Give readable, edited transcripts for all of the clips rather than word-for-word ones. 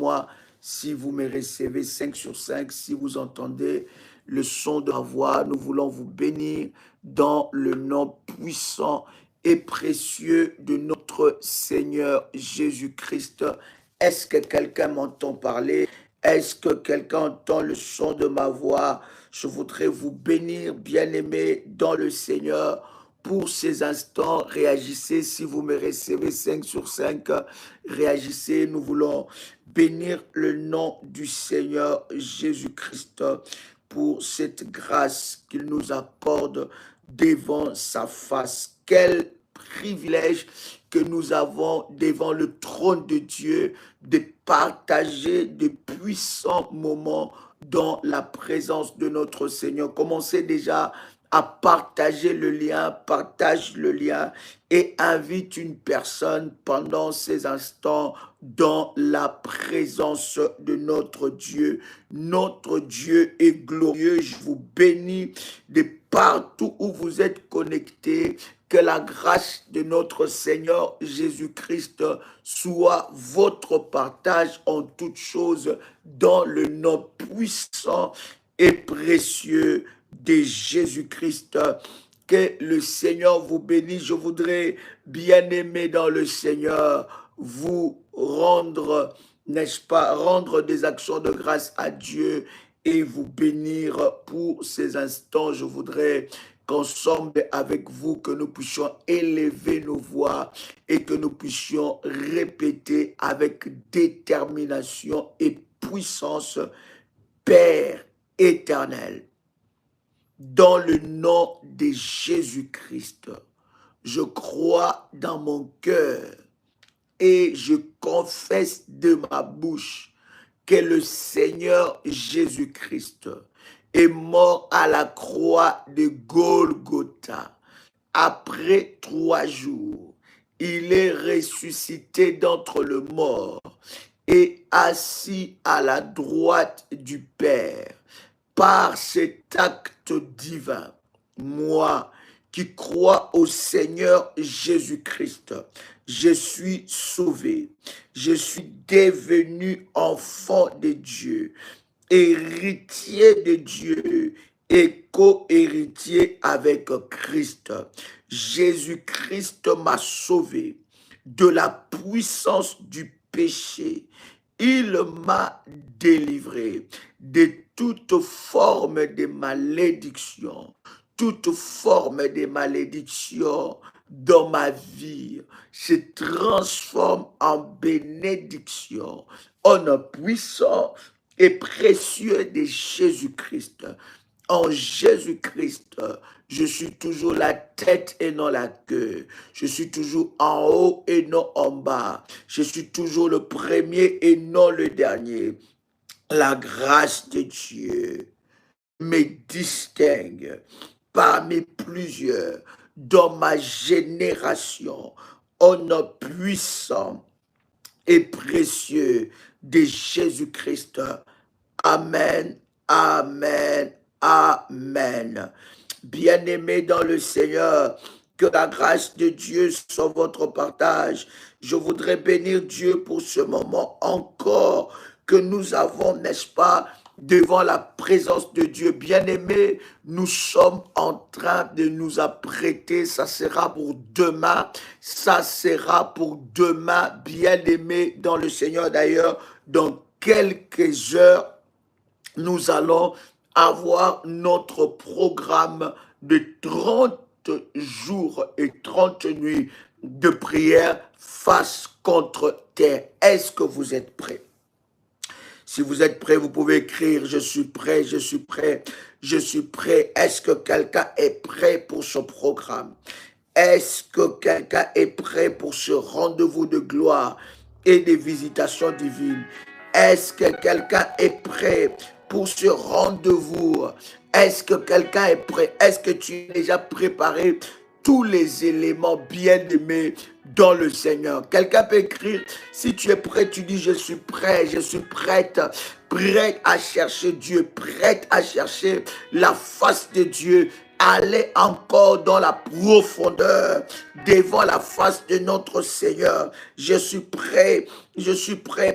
dites-moi si vous me recevez 5 sur 5, si vous entendez le son de ma voix. Nous voulons vous bénir dans le nom puissant et précieux de notre Seigneur Jésus-Christ. Est-ce que quelqu'un m'entend parler? Est-ce que quelqu'un entend le son de ma voix? Je voudrais vous bénir, bien-aimés, dans le Seigneur. Pour ces instants, réagissez. Si vous me recevez 5 sur 5, réagissez. Nous voulons bénir le nom du Seigneur Jésus-Christ pour cette grâce qu'il nous accorde devant sa face. Quel privilège que nous avons devant le trône de Dieu de partager de puissants moments dans la présence de notre Seigneur. Commencez déjà à partager le lien, partage le lien et invite une personne pendant ces instants dans la présence de notre Dieu. Notre Dieu est glorieux. Je vous bénis de partout où vous êtes connectés. Que la grâce de notre Seigneur Jésus-Christ soit votre partage en toutes choses dans le nom puissant et précieux de Jésus-Christ. Que le Seigneur vous bénisse. Je voudrais, bien aimé dans le Seigneur, vous rendre, n'est-ce pas, rendre des actions de grâce à Dieu et vous bénir pour ces instants. Je voudrais qu'ensemble avec vous, que nous puissions élever nos voix et que nous puissions répéter avec détermination et puissance: Père éternel, dans le nom de Jésus-Christ, je crois dans mon cœur et je confesse de ma bouche que le Seigneur Jésus-Christ est mort à la croix de Golgotha. Après 3 jours, il est ressuscité d'entre les morts et assis à la droite du Père. Par cet acte divin, moi qui crois au Seigneur Jésus-Christ, je suis sauvé. Je suis devenu enfant de Dieu, héritier de Dieu et co-héritier avec Christ. Jésus-Christ m'a sauvé de la puissance du péché. Il m'a délivré de toute forme de malédiction, toute forme de malédiction dans ma vie se transforme en bénédiction, en un puissant et précieux de Jésus-Christ. En Jésus-Christ, je suis toujours la tête et non la queue. Je suis toujours en haut et non en bas. Je suis toujours le premier et non le dernier. La grâce de Dieu me distingue parmi plusieurs dans ma génération. Au nom puissant et précieux de Jésus-Christ. Amen, amen, amen. Bien-aimés dans le Seigneur, que la grâce de Dieu soit votre partage. Je voudrais bénir Dieu pour ce moment encore que nous avons, n'est-ce pas, devant la présence de Dieu. Bien-aimés, nous sommes en train de nous apprêter, ça sera pour demain, bien-aimés dans le Seigneur. D'ailleurs, dans quelques heures, nous allons avoir notre programme de 30 jours et 30 nuits de prière face contre terre. Est-ce que vous êtes prêts? Si vous êtes prêts, vous pouvez écrire: je suis prêt, je suis prêt, je suis prêt. Est-ce que quelqu'un est prêt pour ce programme? Est-ce que quelqu'un est prêt pour ce rendez-vous de gloire et de visitation divine? Est-ce que quelqu'un est prêt pour ce rendez-vous? Est-ce que quelqu'un est prêt? Est-ce que tu as déjà préparé tous les éléments bien-aimés dans le Seigneur? Quelqu'un peut écrire: si tu es prêt, tu dis: je suis prêt, je suis prête, prête à chercher Dieu, prête à chercher la face de Dieu, aller encore dans la profondeur devant la face de notre Seigneur. Je suis prêt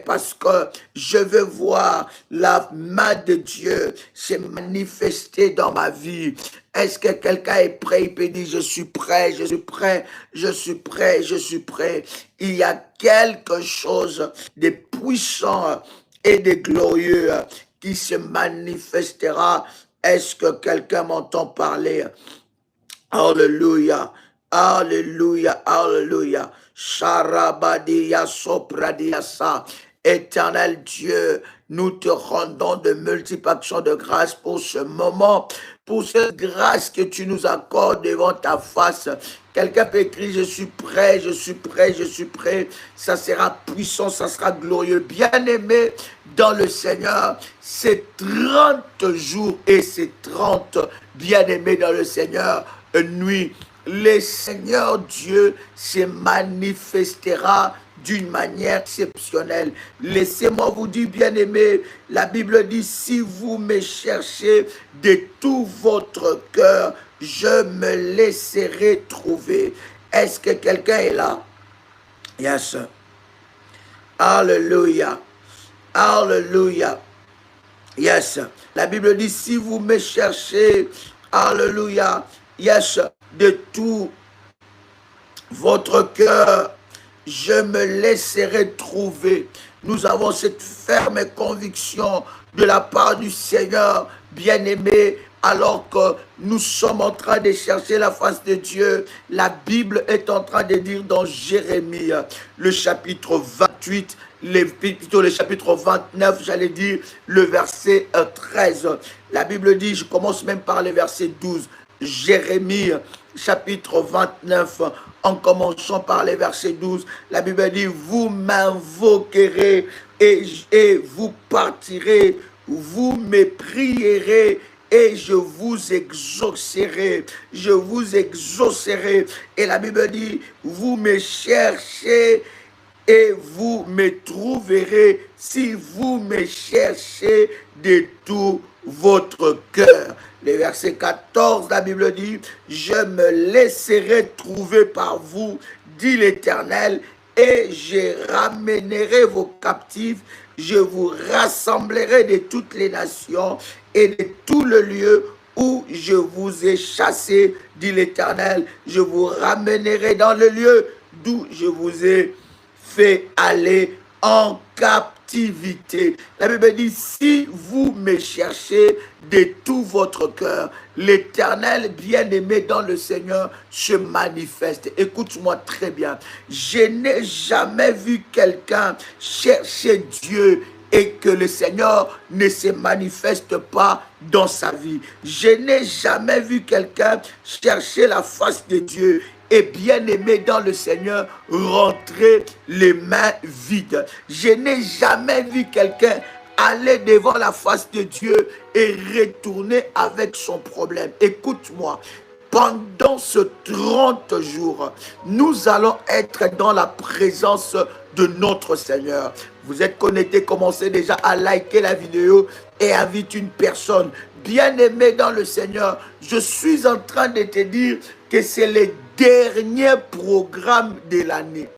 parce que je veux voir la main de Dieu se manifester dans ma vie. Est-ce que quelqu'un est prêt? Il peut dire, je suis prêt, je suis prêt, je suis prêt, je suis prêt. Il y a quelque chose de puissant et de glorieux qui se manifestera. Est-ce que quelqu'un m'entend parler? Alléluia, alléluia, alléluia. Sharabadia sopradiasa. Éternel Dieu, nous te rendons de multiples actions de grâce pour ce moment, pour cette grâce que tu nous accordes devant ta face. Quelqu'un peut écrire, je suis prêt, je suis prêt, je suis prêt. Ça sera puissant, ça sera glorieux. Bien-aimé dans le Seigneur, c'est 30 jours et c'est 30 bien-aimés dans le Seigneur, nuit. Le Seigneur Dieu se manifestera d'une manière exceptionnelle. Laissez-moi vous dire, bien-aimés, la Bible dit, si vous me cherchez de tout votre cœur, je me laisserai trouver. Est-ce que quelqu'un est là? Yes. Alléluia. Alléluia. Yes. La Bible dit, si vous me cherchez, alléluia, yes, de tout votre cœur, je me laisserai trouver. Nous avons cette ferme conviction de la part du Seigneur, bien-aimé, alors que nous sommes en train de chercher la face de Dieu. La Bible est en train de dire dans Jérémie, le chapitre 28, plutôt le chapitre 29, j'allais dire le verset 13. La Bible dit, je commence même par le verset 12. Jérémie, chapitre 29, en commençant par les versets 12, la Bible dit, vous m'invoquerez et vous partirez, vous me prierez et je vous exaucerai, je vous exaucerai. Et la Bible dit, vous me cherchez et vous me trouverez si vous me cherchez de tout votre cœur. Le verset 14, la Bible dit, je me laisserai trouver par vous, dit l'Éternel, et je ramènerai vos captifs, je vous rassemblerai de toutes les nations et de tout le lieu où je vous ai chassé, dit l'Éternel, je vous ramènerai dans le lieu d'où je vous ai fait aller en captivité. La Bible dit, si vous me cherchez de tout votre cœur, l'Éternel bien-aimé dans le Seigneur se manifeste. Écoute-moi très bien. Je n'ai jamais vu quelqu'un chercher Dieu et que le Seigneur ne se manifeste pas dans sa vie. Je n'ai jamais vu quelqu'un chercher la face de Dieu et bien-aimé dans le Seigneur rentrer les mains vides. Je n'ai jamais vu quelqu'un aller devant la face de Dieu et retourner avec son problème. Écoute-moi. Pendant ce 30 jours, nous allons être dans la présence de notre Seigneur. Vous êtes connectés, commencez déjà à liker la vidéo et invite une personne. Bien-aimé dans le Seigneur, je suis en train de te dire que c'est le dernier programme de l'année.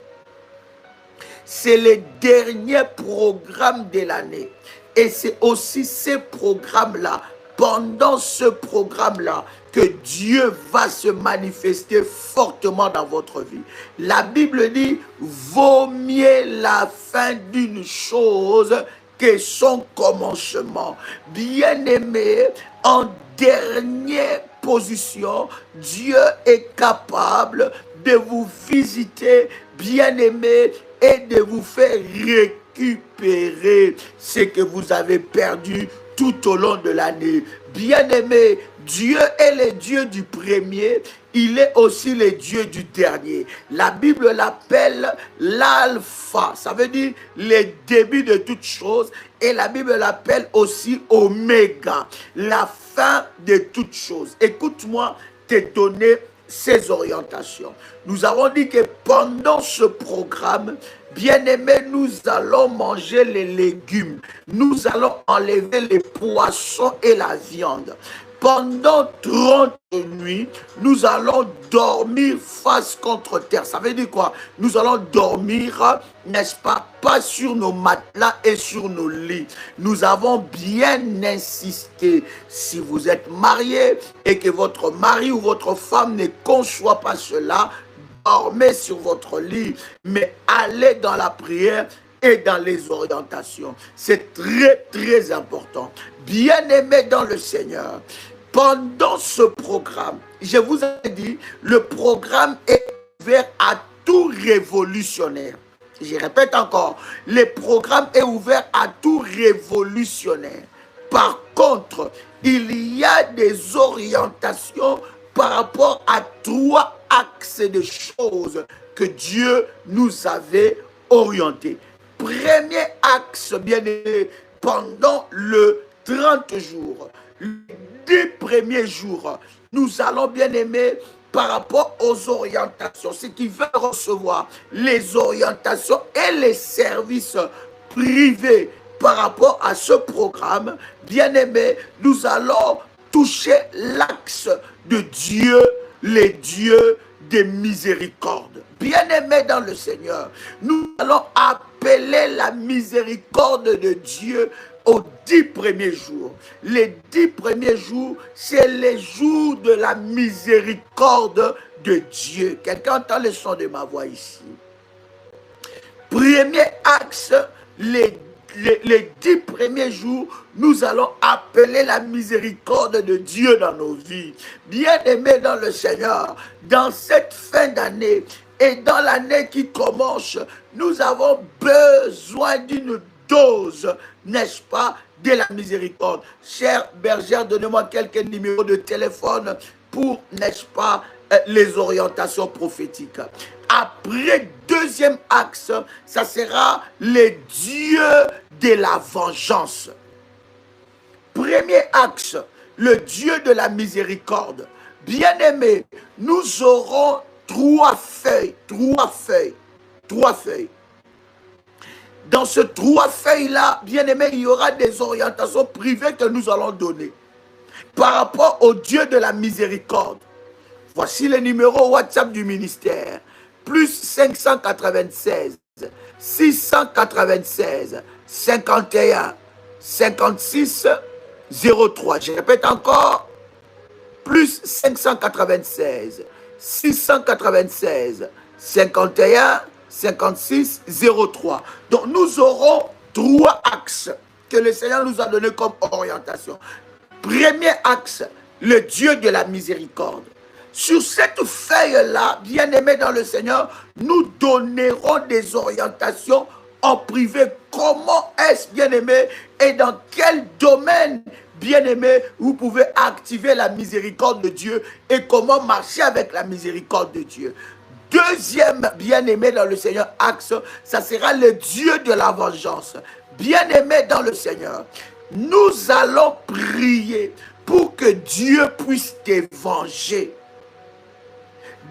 C'est le dernier programme de l'année. Et c'est aussi ce programme-là, pendant ce programme-là, que Dieu va se manifester fortement dans votre vie. La Bible dit, vaut mieux la fin d'une chose que son commencement. Bien-aimé, en dernière position, Dieu est capable de vous visiter, bien-aimé, et de vous faire récupérer ce que vous avez perdu tout au long de l'année. Bien-aimé, Dieu est le Dieu du premier, il est aussi le Dieu du dernier. La Bible l'appelle l'alpha, ça veut dire le début de toutes choses, et la Bible l'appelle aussi oméga, la fin de toutes choses. Écoute-moi te donner ces orientations. Nous avons dit que pendant ce programme, bien-aimés, nous allons manger les légumes. Nous allons enlever les poissons et la viande. pendant 30 nuits, nous allons dormir face contre terre. Ça veut dire quoi? Nous allons dormir, n'est-ce pas, pas sur nos matelas et sur nos lits. Nous avons bien insisté. Si vous êtes marié et que votre mari ou votre femme ne conçoit pas cela, dormez sur votre lit, mais allez dans la prière et dans les orientations. C'est très, très important. Bien-aimés dans le Seigneur, pendant ce programme, je vous ai dit, le programme est ouvert à tout révolutionnaire. Je répète encore, le programme est ouvert à tout révolutionnaire. Par contre, il y a des orientations par rapport à 3 axes de choses que Dieu nous avait orientés. Premier axe, bien aimé, pendant le 30 jours, les 10 premiers jours, nous allons, bien aimé, par rapport aux orientations, ce qui va recevoir les orientations et les services privés par rapport à ce programme, bien aimé, nous allons toucher l'axe de Dieu, les dieux des miséricordes. Bien-aimés dans le Seigneur, nous allons appeler la miséricorde de Dieu aux 10 premiers jours. Les 10 premiers jours, c'est les jours de la miséricorde de Dieu. Quelqu'un entend le son de ma voix ici? Premier axe, les 10 premiers jours, nous allons appeler la miséricorde de Dieu dans nos vies. Bien-aimés dans le Seigneur, dans cette fin d'année et dans l'année qui commence, nous avons besoin d'une dose, n'est-ce pas, de la miséricorde. Chère bergère, donnez-moi quelques numéros de téléphone pour, n'est-ce pas, les orientations prophétiques. Après, deuxième axe, ça sera les dieux de la vengeance. Premier axe, le Dieu de la miséricorde. Bien-aimés, nous aurons 3 feuilles. Dans ces 3 feuilles-là, bien-aimés, il y aura des orientations privées que nous allons donner par rapport au Dieu de la miséricorde. Voici le numéro WhatsApp du ministère. Plus 596 696 51 56 03. Je répète encore. Plus 596 696 51 56 03. Donc nous aurons 3 axes que le Seigneur nous a donnés comme orientation. Premier axe, le Dieu de la miséricorde. Sur cette feuille-là, bien-aimés dans le Seigneur, nous donnerons des orientations en privé. Comment est-ce, bien-aimé, et dans quel domaine, bien-aimé, vous pouvez activer la miséricorde de Dieu et comment marcher avec la miséricorde de Dieu. Deuxième, bien-aimé dans le Seigneur, axe, ça sera le Dieu de la vengeance. Bien-aimé dans le Seigneur, nous allons prier pour que Dieu puisse te venger.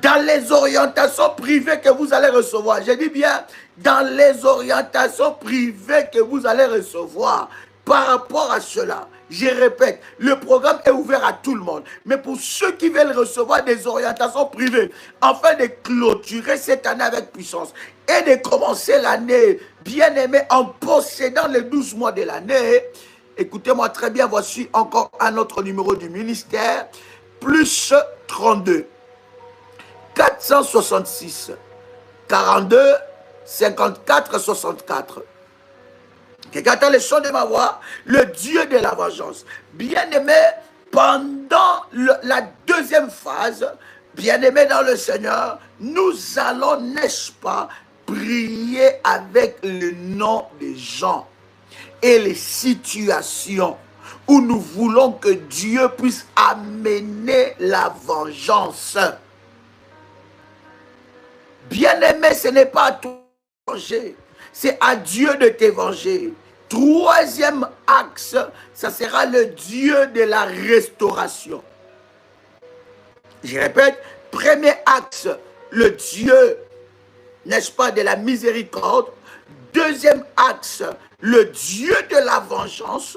Dans les orientations privées que vous allez recevoir, je dis bien, dans les orientations privées que vous allez recevoir, par rapport à cela, je répète, le programme est ouvert à tout le monde. Mais pour ceux qui veulent recevoir des orientations privées, afin de clôturer cette année avec puissance et de commencer l'année bien aimée en possédant les 12 mois de l'année, écoutez-moi très bien, voici encore un autre numéro du ministère, plus 32 466 42 54 64. Quelqu'un entend le son de ma voix? Le Dieu de la vengeance. Bien-aimé, pendant la deuxième phase, bien-aimé dans le Seigneur, nous allons, n'est-ce pas, prier avec le nom des gens et les situations où nous voulons que Dieu puisse amener la vengeance. Bien-aimé, ce n'est pas à toi de venger, c'est à Dieu de te venger. Troisième axe, ça sera le Dieu de la restauration. Je répète, premier axe, le Dieu, n'est-ce pas, de la miséricorde. Deuxième axe, le Dieu de la vengeance.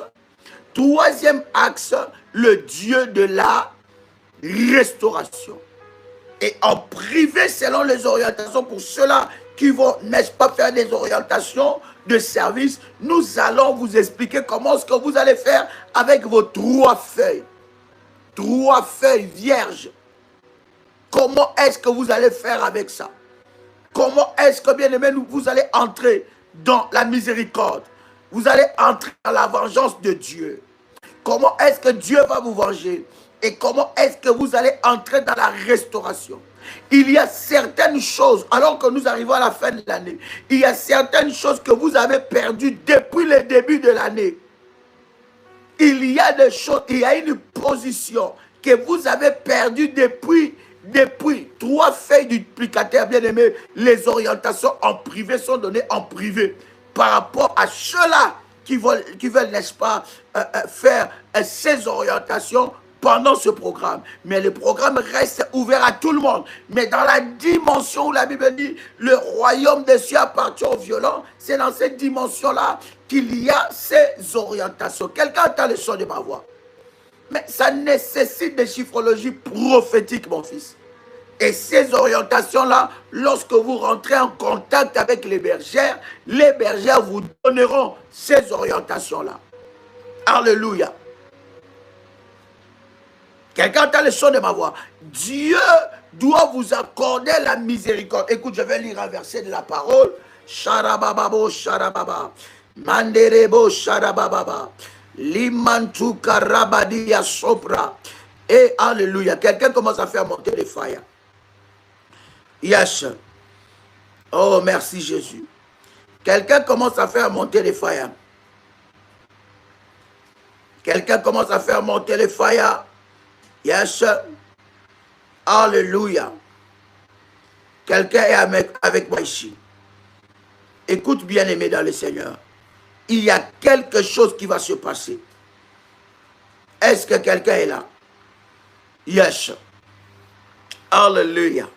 Troisième axe, le Dieu de la restauration. Et en privé, selon les orientations, pour ceux-là qui vont, n'est-ce pas, faire des orientations de service, nous allons vous expliquer comment est-ce que vous allez faire avec vos 3 feuilles. 3 feuilles vierges. Comment est-ce que vous allez faire avec ça? Comment est-ce que, bien aimé, vous allez entrer dans la miséricorde? Vous allez entrer dans la vengeance de Dieu. Comment est-ce que Dieu va vous venger? Et comment est-ce que vous allez entrer dans la restauration? Il y a certaines choses, alors que nous arrivons à la fin de l'année, il y a certaines choses que vous avez perdues depuis le début de l'année. Il y a des choses, il y a une position que vous avez perdue depuis 3 feuilles duplicateur, bien aimé. Les orientations en privé sont données en privé par rapport à ceux-là qui veulent, n'est-ce pas, faire ces orientations pendant ce programme. Mais le programme reste ouvert à tout le monde. Mais dans la dimension où la Bible dit le royaume des cieux appartient aux violents, c'est dans cette dimension-là qu'il y a ces orientations. Quelqu'un entend le son de ma voix. Mais ça nécessite des chiffrologies prophétiques, mon fils. Et ces orientations-là, lorsque vous rentrez en contact avec les bergères vous donneront ces orientations-là. Alléluia. Quelqu'un entend le son de ma voix. Dieu doit vous accorder la miséricorde. Écoute, je vais lire un verset de la parole. Sharabababo, sharababa. Manderebo, sharabababa. Limantu karabadia sopra. Et alléluia. Quelqu'un commence à faire monter les fire. Yes. Oh, merci Jésus. Quelqu'un commence à faire monter les fire. Quelqu'un commence à faire monter les fire. Yes. Alléluia. Quelqu'un est avec moi ici. Écoute, bien-aimé dans le Seigneur. Il y a quelque chose qui va se passer. Est-ce que quelqu'un est là? Yes. Alléluia.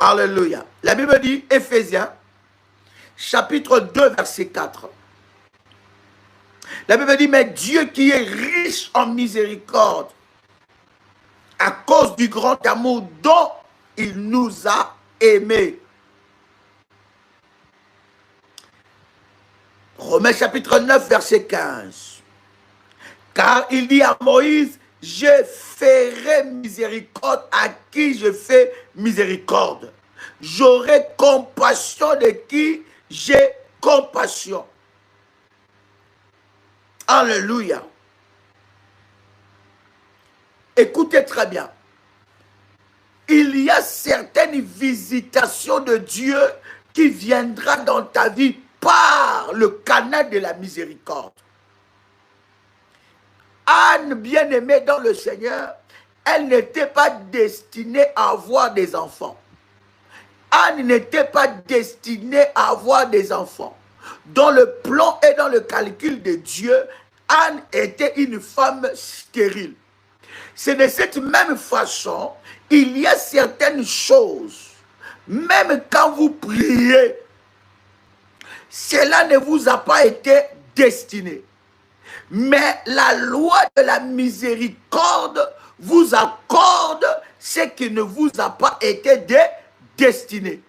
Alléluia. La Bible dit, Éphésiens, chapitre 2, verset 4. La Bible dit, mais Dieu qui est riche en miséricorde, à cause du grand amour dont il nous a aimés. Romains chapitre 9, verset 15. Car il dit à Moïse, je ferai miséricorde à qui je fais miséricorde. J'aurai compassion de qui j'ai compassion. Alléluia. Écoutez très bien. Il y a certaines visitations de Dieu qui viendra dans ta vie par le canal de la miséricorde. Anne, bien-aimée dans le Seigneur, elle n'était pas destinée à avoir des enfants. Anne n'était pas destinée à avoir des enfants. Dans le plan et dans le calcul de Dieu, Anne était une femme stérile. C'est de cette même façon, il y a certaines choses, même quand vous priez, cela ne vous a pas été destiné. Mais la loi de la miséricorde vous accorde ce qui ne vous a pas été destiné.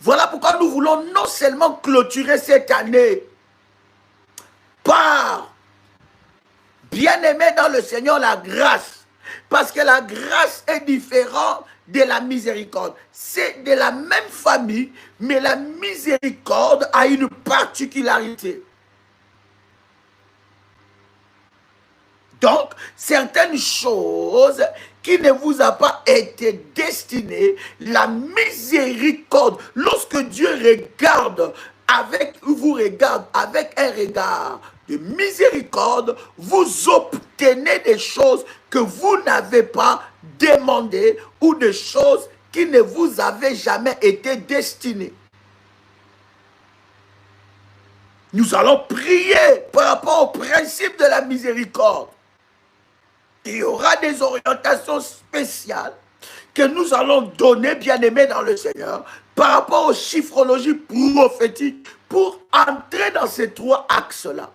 Voilà pourquoi nous voulons non seulement clôturer cette année par, bien-aimé dans le Seigneur, la grâce. Parce que la grâce est différente de la miséricorde. C'est de la même famille, mais la miséricorde a une particularité. Donc, certaines choses qui ne vous a pas été destinées, la miséricorde, lorsque Dieu vous regarde avec un regard de miséricorde, vous obtenez des choses que vous n'avez pas demandées ou des choses qui ne vous avaient jamais été destinées. Nous allons prier par rapport au principe de la miséricorde. Il y aura des orientations spéciales que nous allons donner, bien-aimés dans le Seigneur, par rapport aux chiffrologies prophétiques pour entrer dans ces 3 axes-là.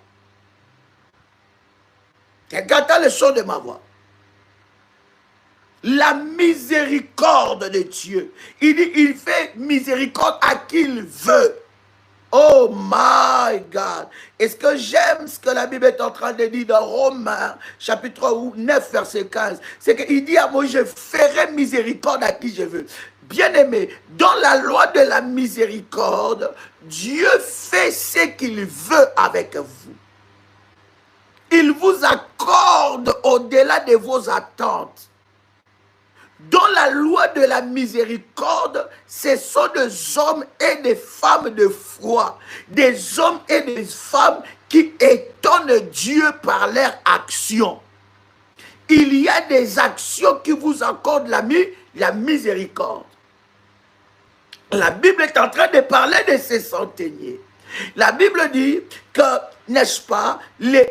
Quelqu'un le son de ma voix. La miséricorde de Dieu. Il dit, il fait miséricorde à qui il veut. Oh my God. Est-ce que j'aime ce que la Bible est en train de dire dans Romains, chapitre 9, verset 15. C'est qu'il dit à moi, je ferai miséricorde à qui je veux. Bien-aimé, dans la loi de la miséricorde, Dieu fait ce qu'il veut avec vous. Il vous accorde au-delà de vos attentes. Dans la loi de la miséricorde, ce sont des hommes et des femmes de foi, des hommes et des femmes qui étonnent Dieu par leurs actions. Il y a des actions qui vous accordent la miséricorde. La Bible est en train de parler de ces centeniers. La Bible dit que, n'est-ce pas, les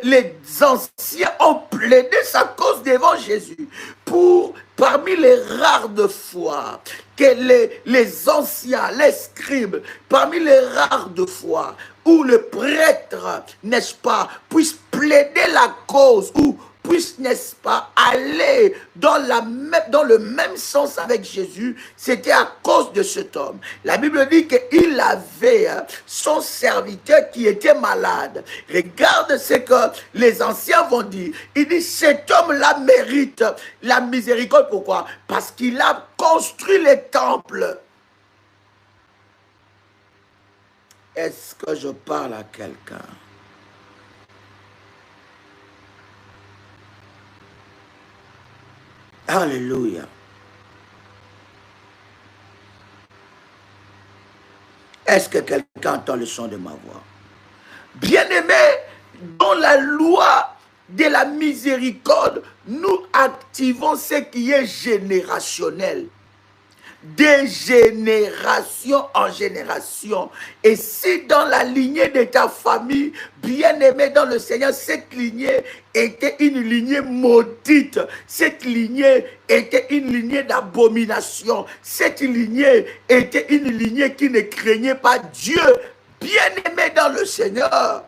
anciens ont plaidé sa cause devant Jésus pour, parmi les rares de foi, que les anciens, les scribes, parmi les rares de foi, où le prêtre, n'est-ce pas, puisse plaider la cause, ou puisse, n'est-ce pas, aller dans le même sens avec Jésus, c'était à cause de cet homme. La Bible dit qu'il avait son serviteur qui était malade. Regarde ce que les anciens vont dire. Il dit, cet homme-là mérite la miséricorde. Pourquoi? Parce qu'il a construit les temples. Est-ce que je parle à quelqu'un? Alléluia. Est-ce que quelqu'un entend le son de ma voix? Bien-aimé, dans la loi de la miséricorde, nous activons ce qui est générationnel. De génération en génération. Et si dans la lignée de ta famille, bien-aimé dans le Seigneur, cette lignée était une lignée maudite, cette lignée était une lignée d'abomination, cette lignée était une lignée qui ne craignait pas Dieu, bien-aimé dans le Seigneur,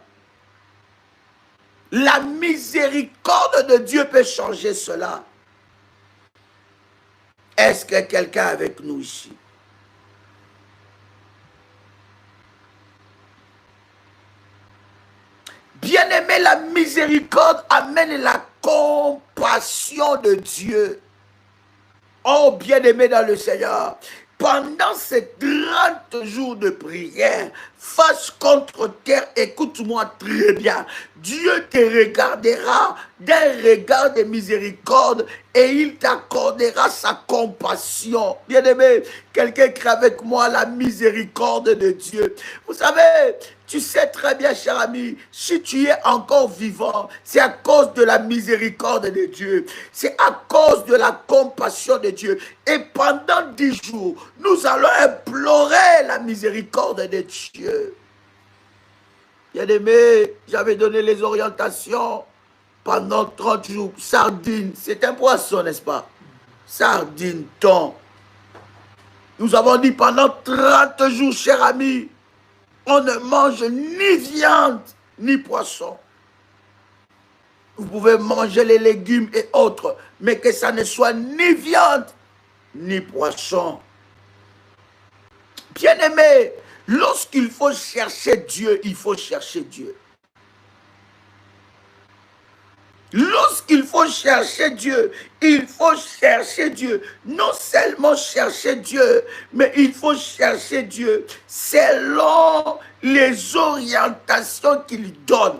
la miséricorde de Dieu peut changer cela. Est-ce que quelqu'un est avec nous ici? Bien-aimé, la miséricorde amène la compassion de Dieu. Oh, bien-aimé dans le Seigneur, pendant ces 30 jours de prière, face contre terre, écoute-moi très bien. Dieu te regardera d'un regard de miséricorde et il t'accordera sa compassion. Bien-aimé, quelqu'un écrit avec moi la miséricorde de Dieu. Vous savez, tu sais très bien, cher ami, si tu es encore vivant, c'est à cause de la miséricorde de Dieu. C'est à cause de la compassion de Dieu. Et pendant 10 jours, nous allons implorer la miséricorde de Dieu. Bien-aimé, j'avais donné les orientations pendant 30 jours. Sardine, c'est un poisson, n'est-ce pas? Sardine, thon. Nous avons dit pendant 30 jours, cher ami, on ne mange ni viande, ni poisson. Vous pouvez manger les légumes et autres, mais que ça ne soit ni viande, ni poisson. Bien-aimé, lorsqu'il faut chercher Dieu, il faut chercher Dieu. Lorsqu'il faut chercher Dieu, il faut chercher Dieu. Non seulement chercher Dieu, mais il faut chercher Dieu selon les orientations qu'il donne.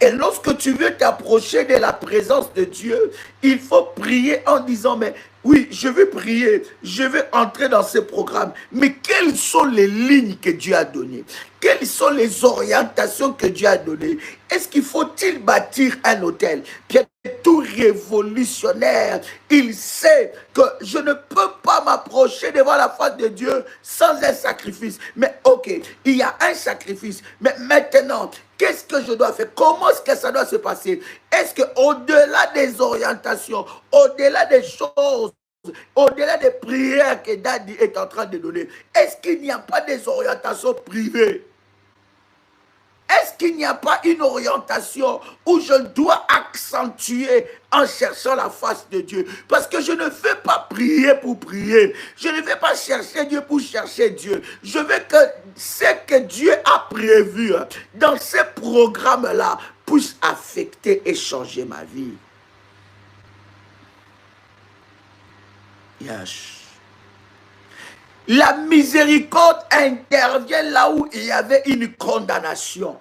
Et lorsque tu veux t'approcher de la présence de Dieu, il faut prier en disant, mais oui, je veux prier, je veux entrer dans ce programme. Mais quelles sont les lignes que Dieu a données? Quelles sont les orientations que Dieu a données? Est-ce qu'il faut-il bâtir un hôtel? Bien, tout révolutionnaire, il sait que je ne peux pas m'approcher devant la face de Dieu sans un sacrifice. Mais ok, il y a un sacrifice. Mais maintenant, qu'est-ce que je dois faire? Comment est-ce que ça doit se passer? Est-ce qu'au-delà des orientations, au-delà des choses, au-delà des prières que Dadi est en train de donner, est-ce qu'il n'y a pas des orientations privées? Est-ce qu'il n'y a pas une orientation où je dois accentuer en cherchant la face de Dieu? Parce que je ne veux pas prier pour prier. Je ne vais pas chercher Dieu pour chercher Dieu. Je veux que ce que Dieu a prévu dans ces programmes-là puisse affecter et changer ma vie. Yes. La miséricorde intervient là où il y avait une condamnation.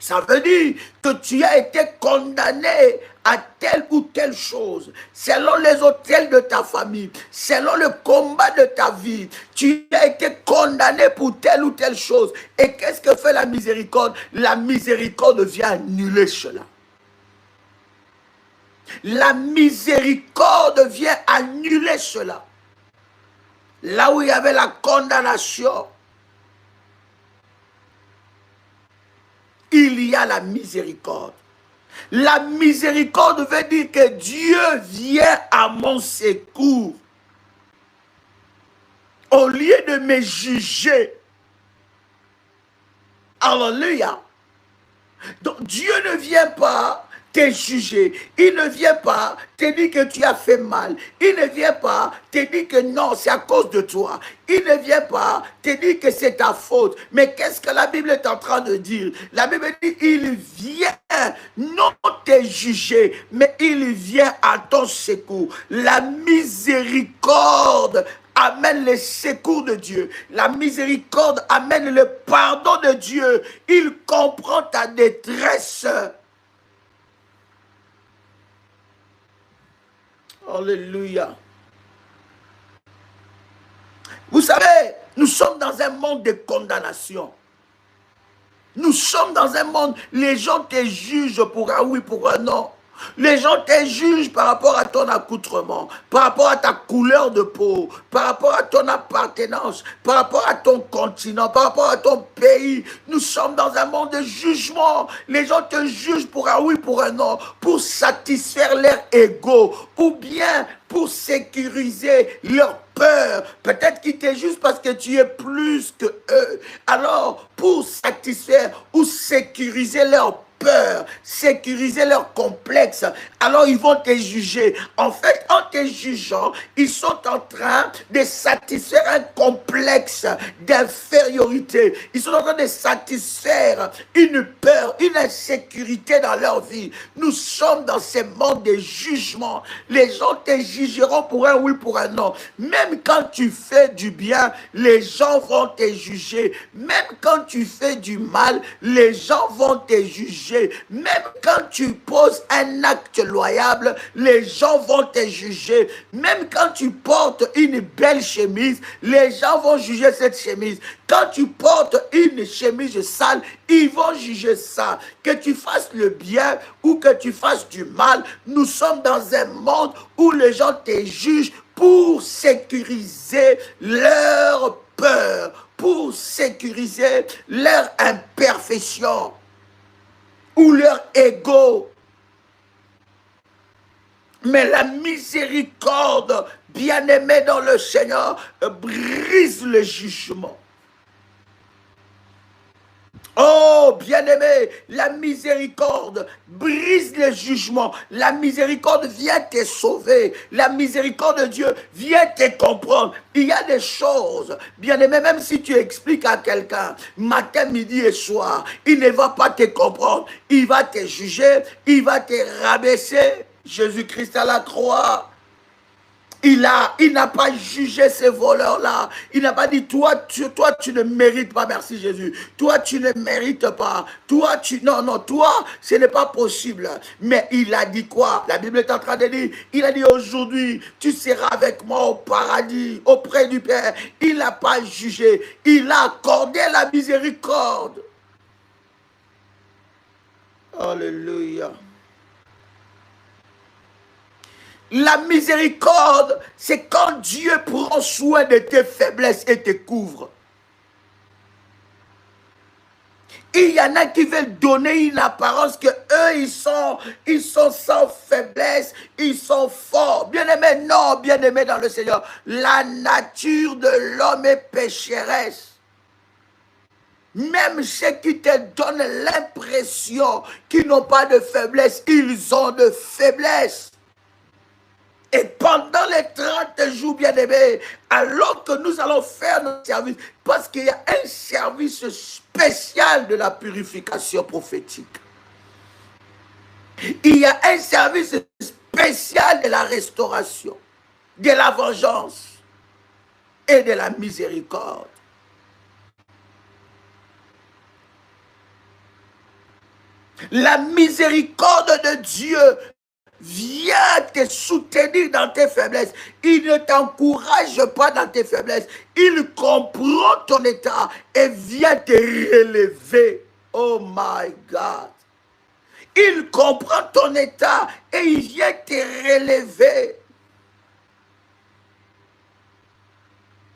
Ça veut dire que tu as été condamné à telle ou telle chose, selon les autels de ta famille, selon le combat de ta vie. Tu as été condamné pour telle ou telle chose. Et qu'est-ce que fait la miséricorde? La miséricorde vient annuler cela. La miséricorde vient annuler cela. Là où il y avait la condamnation, il y a la miséricorde. La miséricorde veut dire que Dieu vient à mon secours. Au lieu de me juger. Alléluia. Donc Dieu ne vient pas te juger. Il ne vient pas te dire que tu as fait mal. Il ne vient pas te dire que non, c'est à cause de toi. Il ne vient pas te dire que c'est ta faute. Mais qu'est-ce que la Bible est en train de dire? La Bible dit, il vient non te juger, mais il vient à ton secours. La miséricorde amène le secours de Dieu. La miséricorde amène le pardon de Dieu. Il comprend ta détresse. Alléluia. Vous savez, nous sommes dans un monde de condamnation. Nous sommes dans un monde, les gens te jugent pour un oui, pour un non. Les gens te jugent par rapport à ton accoutrement, par rapport à ta couleur de peau, par rapport à ton appartenance, par rapport à ton continent, par rapport à ton pays. Nous sommes dans un monde de jugement. Les gens te jugent pour un oui, pour un non, pour satisfaire leur ego, ou bien pour sécuriser leur peur. Peut-être qu'ils te jugent parce que tu es plus que eux. Alors, pour satisfaire ou sécuriser leur peur, sécuriser leur complexe, alors ils vont te juger. En fait, en te jugeant, ils sont en train de satisfaire un complexe d'infériorité. Ils sont en train de satisfaire une peur, une insécurité dans leur vie. Nous sommes dans ce monde de jugement. Les gens te jugeront pour un oui, pour un non. Même quand tu fais du bien, les gens vont te juger. Même quand tu fais du mal, les gens vont te juger. Même quand tu poses un acte loyal, les gens vont te juger. Même quand tu portes une belle chemise, les gens vont juger cette chemise. Quand tu portes une chemise sale, ils vont juger ça. Que tu fasses le bien ou que tu fasses du mal, nous sommes dans un monde où les gens te jugent pour sécuriser leur peur, pour sécuriser leur imperfection ou leur ego. Mais la miséricorde, bien-aimée dans le Seigneur, brise le jugement. Oh, bien-aimé, la miséricorde brise le jugement. La miséricorde vient te sauver. La miséricorde de Dieu vient te comprendre. Il y a des choses, bien-aimé, même si tu expliques à quelqu'un, matin, midi et soir, il ne va pas te comprendre. Il va te juger, il va te rabaisser. Jésus-Christ à la croix, il n'a pas jugé ces voleurs-là. Il n'a pas dit, toi, tu ne mérites pas, merci Jésus. Toi, tu ne mérites pas. Toi, non, toi, ce n'est pas possible. Mais il a dit quoi? La Bible est en train de dire, il a dit aujourd'hui, tu seras avec moi au paradis, auprès du Père. Il n'a pas jugé. Il a accordé la miséricorde. Alléluia. La miséricorde, c'est quand Dieu prend soin de tes faiblesses et te couvre. Il y en a qui veulent donner une apparence que eux, ils sont sans faiblesse, ils sont forts. Bien-aimés, non, bien-aimés dans le Seigneur. La nature de l'homme est pécheresse. Même ceux qui te donnent l'impression qu'ils n'ont pas de faiblesse, ils ont de faiblesse. Et pendant les 30 jours, bien-aimés, alors que nous allons faire notre service, parce qu'il y a un service spécial de la purification prophétique. Il y a un service spécial de la restauration, de la vengeance et de la miséricorde. La miséricorde de Dieu vient te soutenir dans tes faiblesses. Il ne t'encourage pas dans tes faiblesses. Il comprend ton état et vient te relever. Oh my God. Il comprend ton état et il vient te relever.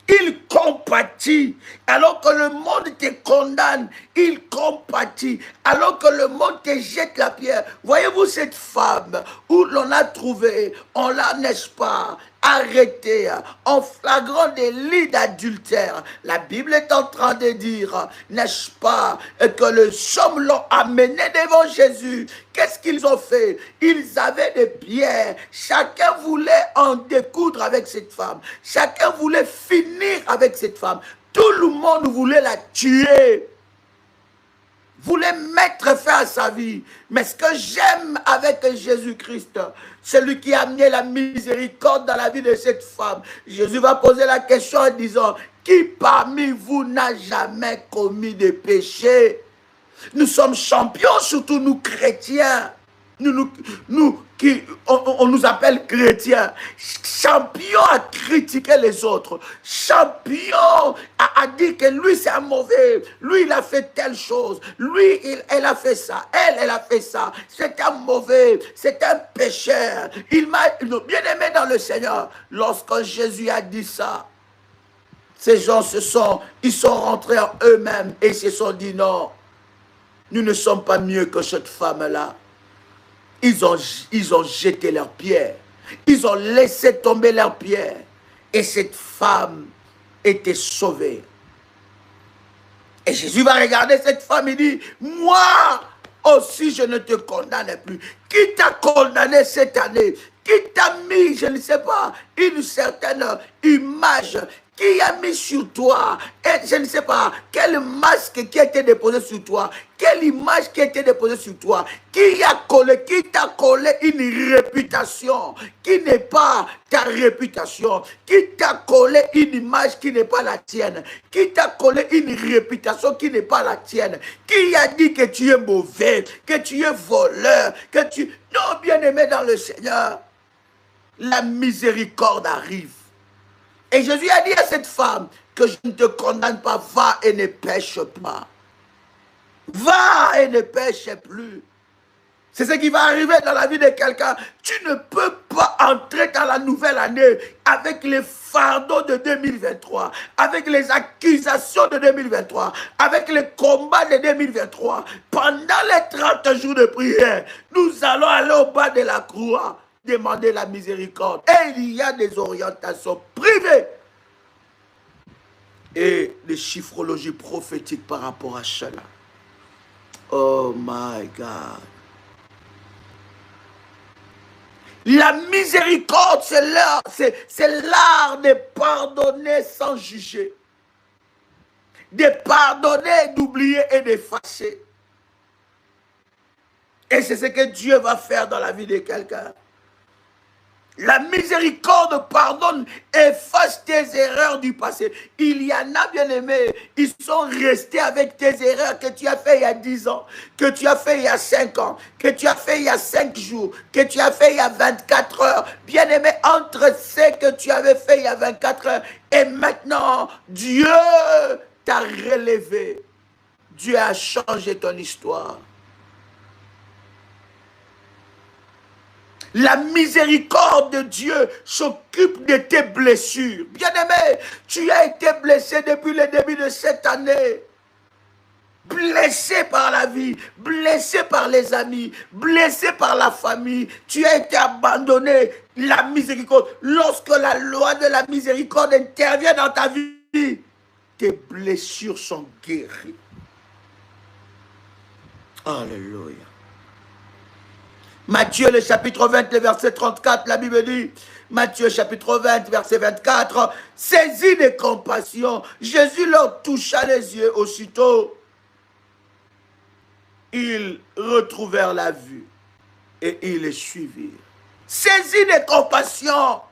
Il compatit. Alors que le monde te condamne, il compatit. Alors que le monde te jette la pierre. Voyez-vous cette femme où l'on a trouvé, on l'a, n'est-ce pas, arrêtée en flagrant délit d'adultère. La Bible est en train de dire, n'est-ce pas, que les hommes l'ont amené devant Jésus. Qu'est-ce qu'ils ont fait? Ils avaient des pierres. Chacun voulait en découdre avec cette femme. Chacun voulait finir avec cette femme. Tout le monde voulait la tuer. Voulait mettre fin à sa vie. Mais ce que j'aime avec Jésus-Christ, celui qui a amené la miséricorde dans la vie de cette femme, Jésus va poser la question en disant, qui parmi vous n'a jamais commis de péché? Nous sommes champions, surtout nous chrétiens. On nous appelle chrétiens. Champions à critiquer les autres. Champions à dire que lui c'est un mauvais. Lui il a fait telle chose. Lui elle a fait ça. Elle a fait ça. C'est un mauvais. C'est un pécheur. Il m'a bien aimé dans le Seigneur. Lorsque Jésus a dit ça, ces gens ils sont rentrés en eux-mêmes et se sont dit non. Nous ne sommes pas mieux que cette femme-là. Ils ont jeté leurs pierres. Ils ont laissé tomber leurs pierres. Et cette femme était sauvée. Et Jésus va regarder cette femme et dit, moi aussi je ne te condamne plus. Qui t'a condamné cette année? Qui t'a mis, je ne sais pas, une certaine image? Qui a mis sur toi, et je ne sais pas, quel masque qui a été déposé sur toi, quelle image qui a été déposée sur toi, qui t'a collé une réputation qui n'est pas ta réputation, qui t'a collé une image qui n'est pas la tienne, qui t'a collé une réputation qui n'est pas la tienne, qui a dit que tu es mauvais, que tu es voleur, que tu... Non, bien-aimé dans le Seigneur, la miséricorde arrive. Et Jésus a dit à cette femme que je ne te condamne pas, va et ne pêche pas. Va et ne pêche plus. C'est ce qui va arriver dans la vie de quelqu'un. Tu ne peux pas entrer dans la nouvelle année avec les fardeaux de 2023, avec les accusations de 2023, avec les combats de 2023. Pendant les 30 jours de prière, nous allons aller au bas de la croix, demander la miséricorde. Et il y a des orientations privées et des chiffrologies prophétiques par rapport à cela. Oh my God. La miséricorde, c'est l'art de pardonner sans juger. De pardonner, d'oublier et d'effacer. Et c'est ce que Dieu va faire dans la vie de quelqu'un. La miséricorde pardonne, efface tes erreurs du passé. Il y en a, bien aimés, ils sont restés avec tes erreurs que tu as fait il y a 10 ans, que tu as fait il y a 5 ans, que tu as fait il y a 5 jours, que tu as fait il y a 24 heures. Bien aimé, entre ce que tu avais fait il y a 24 heures et maintenant, Dieu t'a relevé. Dieu a changé ton histoire. La miséricorde de Dieu s'occupe de tes blessures. Bien-aimé, tu as été blessé depuis le début de cette année. Blessé par la vie, blessé par les amis, blessé par la famille. Tu as été abandonné. La miséricorde, lorsque la loi de la miséricorde intervient dans ta vie, tes blessures sont guéries. Alléluia. Matthieu, le chapitre 20, le verset 34, la Bible dit, Matthieu, chapitre 20, verset 24, saisi de compassion, Jésus leur toucha les yeux. Aussitôt, ils retrouvèrent la vue et ils les suivirent. Saisi de compassion.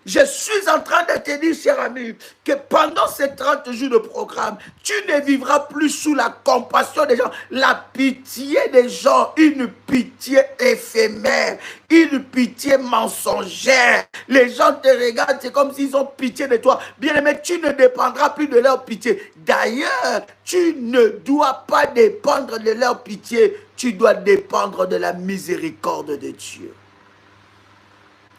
Je suis en train de te dire, cher ami, que pendant ces 30 jours de programme, tu ne vivras plus sous la compassion des gens, la pitié des gens, une pitié éphémère, une pitié mensongère. Les gens te regardent, c'est comme s'ils ont pitié de toi. Bien-aimé, tu ne dépendras plus de leur pitié. D'ailleurs, tu ne dois pas dépendre de leur pitié, tu dois dépendre de la miséricorde de Dieu.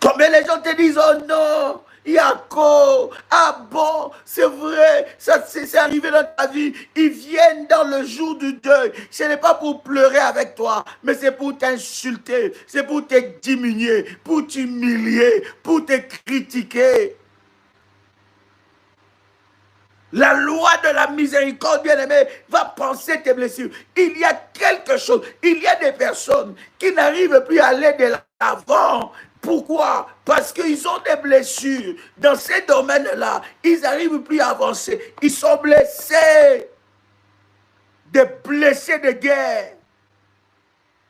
Combien les gens te disent, oh non, Yako, ah bon, c'est vrai, ça c'est arrivé dans ta vie. Ils viennent dans le jour du deuil. Ce n'est pas pour pleurer avec toi, mais c'est pour t'insulter, c'est pour te diminuer, pour t'humilier, pour te critiquer. La loi de la miséricorde, bien-aimé, va penser tes blessures. Il y a quelque chose, il y a des personnes qui n'arrivent plus à aller de l'avant. Pourquoi? Parce qu'ils ont des blessures. Dans ces domaines-là, ils n'arrivent plus à avancer. Ils sont blessés. Des blessés de guerre.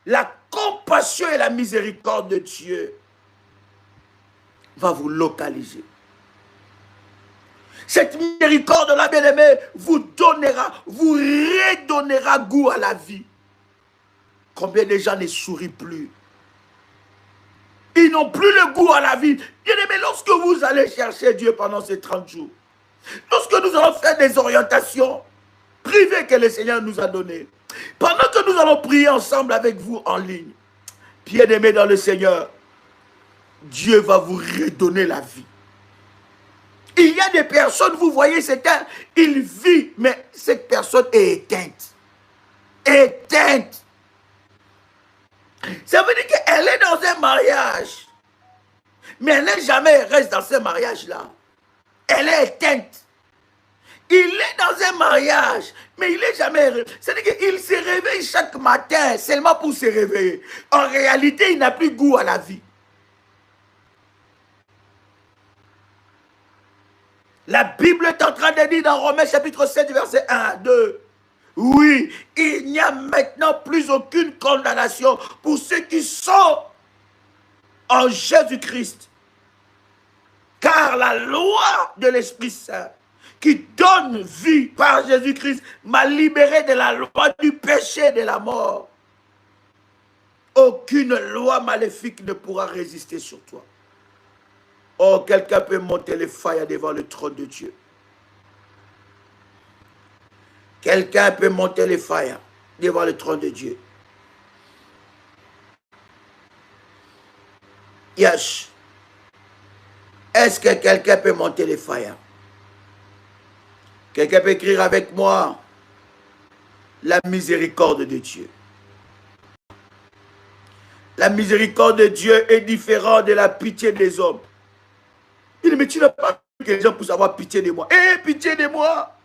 La compassion et la miséricorde de Dieu va vous localiser. Cette miséricorde-là, bien-aimé, vous donnera, vous redonnera goût à la vie. Combien de gens ne sourient plus? Ils n'ont plus le goût à la vie. Bien-aimé, lorsque vous allez chercher Dieu pendant ces 30 jours, lorsque nous allons faire des orientations privées que le Seigneur nous a données, pendant que nous allons prier ensemble avec vous en ligne, bien-aimé dans le Seigneur, Dieu va vous redonner la vie. Il y a des personnes, vous voyez, il vit, mais cette personne est éteinte. Éteinte. Ça veut dire qu'elle est dans un mariage, mais elle n'est jamais heureuse dans ce mariage-là. Elle est éteinte. Il est dans un mariage, mais il n'est jamais heureux. C'est-à-dire qu'il se réveille chaque matin seulement pour se réveiller. En réalité, il n'a plus goût à la vie. La Bible est en train de dire dans Romains chapitre 7, verset 1 à 2. Oui, il n'y a maintenant plus aucune condamnation pour ceux qui sont en Jésus-Christ. Car la loi de l'Esprit Saint qui donne vie par Jésus-Christ m'a libéré de la loi du péché et de la mort. Aucune loi maléfique ne pourra résister sur toi. Oh, quelqu'un peut monter les failles devant le trône de Dieu. Quelqu'un peut monter les failles devant le trône de Dieu. Yes. Est-ce que quelqu'un peut monter les failles? Quelqu'un peut écrire avec moi la miséricorde de Dieu. La miséricorde de Dieu est différente de la pitié des hommes. Il dit, mais tu n'as pas que les gens puissent avoir pitié de moi. Ayez pitié de moi.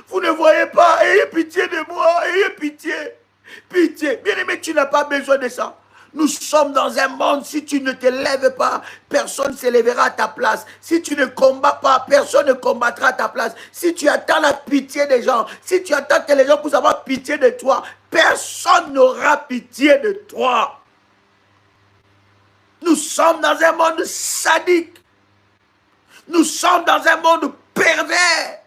Vous ne voyez pas, ayez pitié de moi, ayez pitié. Pitié. Bien-aimé, tu n'as pas besoin de ça. Nous sommes dans un monde, si tu ne te lèves pas, personne ne se lèvera à ta place. Si tu ne combats pas, personne ne combattra à ta place. Si tu attends la pitié des gens, si tu attends que les gens puissent avoir pitié de toi, personne n'aura pitié de toi. Nous sommes dans un monde sadique. Nous sommes dans un monde pervers.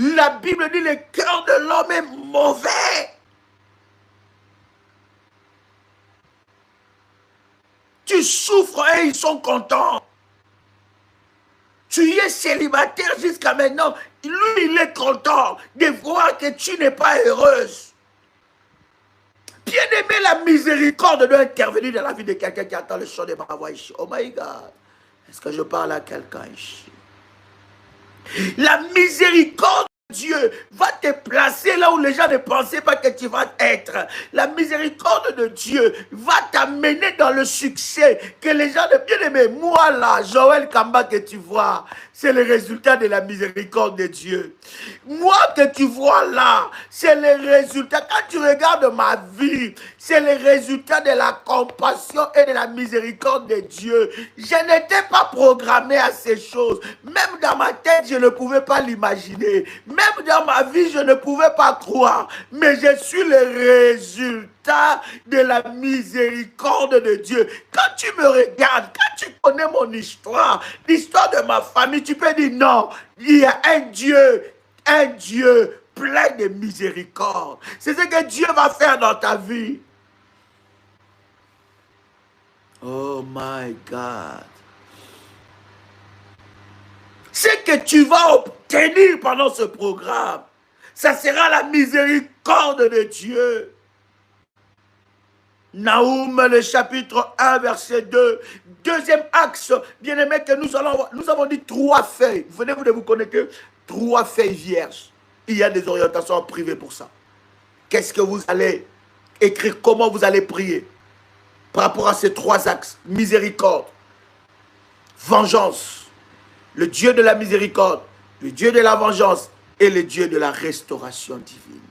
La Bible dit que le cœur de l'homme est mauvais. Tu souffres et ils sont contents. Tu es célibataire jusqu'à maintenant. Lui, il est content de voir que tu n'es pas heureuse. Bien-aimé, la miséricorde doit intervenir dans la vie de quelqu'un qui attend le chant de ma voix ici. Oh my God. Est-ce que je parle à quelqu'un ici? La miséricorde de Dieu va te placer là où les gens ne pensaient pas que tu vas être. La miséricorde de Dieu va t'amener dans le succès que les gens de bien aimé. Moi là, Joël Kamba que tu vois, c'est le résultat de la miséricorde de Dieu. Moi que tu vois là, c'est le résultat. Quand tu regardes ma vie, c'est le résultat de la compassion et de la miséricorde de Dieu. Je n'étais pas programmé à ces choses. Même dans ma tête, je ne pouvais pas l'imaginer. Même dans ma vie, je ne pouvais pas croire. Mais je suis le résultat de la miséricorde de Dieu. Quand tu me regardes, quand tu connais mon histoire, l'histoire de ma famille, tu peux dire non, il y a un Dieu plein de miséricorde. C'est ce que Dieu va faire dans ta vie. Oh my God. Ce que tu vas obtenir pendant ce programme, ça sera la miséricorde de Dieu. Naoum, le chapitre 1, verset 2. Deuxième axe, bien-aimé, que nous avons dit 3 feuilles. Venez de vous connecter, 3 feuilles vierges. Il y a des orientations privées pour ça. Qu'est-ce que vous allez écrire? Comment vous allez prier? Par rapport à ces 3 axes. Miséricorde, vengeance, le Dieu de la miséricorde, le Dieu de la vengeance et le Dieu de la restauration divine.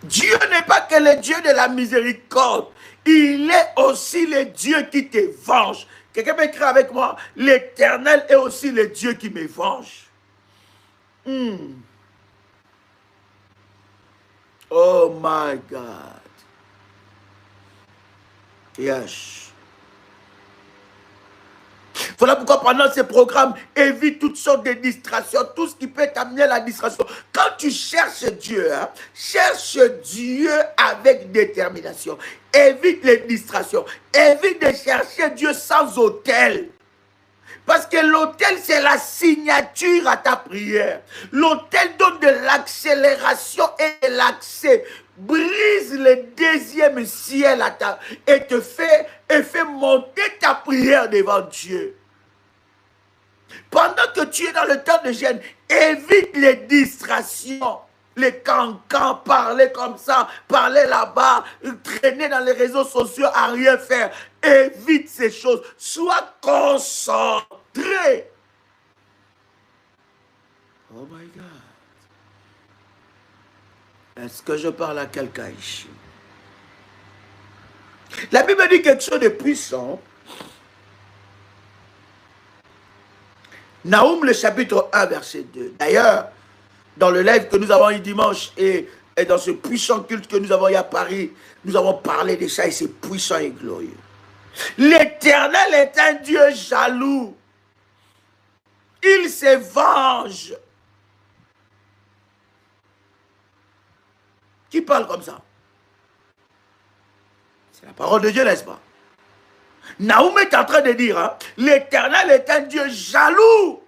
Dieu n'est pas que le Dieu de la miséricorde. Il est aussi le Dieu qui te venge. Quelqu'un peut écrire avec moi, l'Éternel est aussi le Dieu qui me venge. Oh my God. Yes. Voilà pourquoi pendant ces programmes, évite toutes sortes de distractions, tout ce qui peut t'amener à la distraction. Quand tu cherches Dieu, cherche Dieu avec détermination. Évite les distractions. Évite de chercher Dieu sans autel. Parce que l'autel, c'est la signature à ta prière. L'autel donne de l'accélération et de l'accès. Brise le 2e ciel et te fait monter ta prière devant Dieu. Pendant que tu es dans le temps de jeûne, évite les distractions. Les cancans, parler comme ça, parler là-bas, traîner dans les réseaux sociaux à rien faire. Évite ces choses. Sois concentré. Oh my God. Est-ce que je parle à quelqu'un ici? La Bible dit quelque chose de puissant. Naoum, le chapitre 1, verset 2. D'ailleurs, dans le live que nous avons eu dimanche et dans ce puissant culte que nous avons eu à Paris, nous avons parlé de ça et c'est puissant et glorieux. L'Éternel est un Dieu jaloux. Il se venge. Qui parle comme ça? C'est la parole de Dieu, n'est-ce pas? Naoum est en train de dire, l'Éternel est un Dieu jaloux.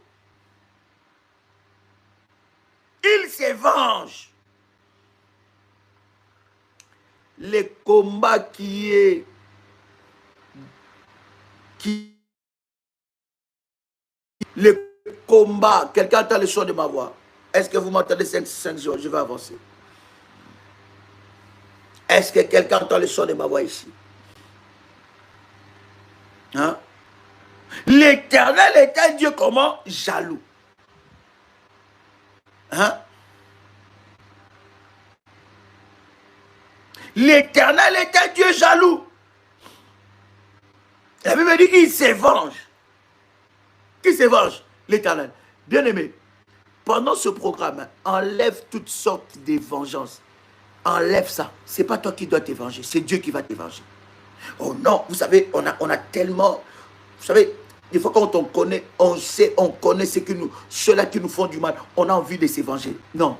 Il se venge. Le combat le combat, quelqu'un entend le son de ma voix. Est-ce que vous m'entendez 5 jours? Je vais avancer. Est-ce que quelqu'un entend le son de ma voix ici? Hein? L'Éternel est un Dieu comment? Jaloux. Hein? L'Éternel est un Dieu jaloux. La Bible dit qu'il se venge. Qui se venge? L'Éternel. Bien-aimé, pendant ce programme, enlève toutes sortes de vengeances. Enlève ça. Ce n'est pas toi qui dois te venger, c'est Dieu qui va te venger. Oh non, vous savez, on a tellement... Vous savez, des fois quand on connaît, on sait, on connaît ceux-là qui nous font du mal, on a envie de se venger. Non.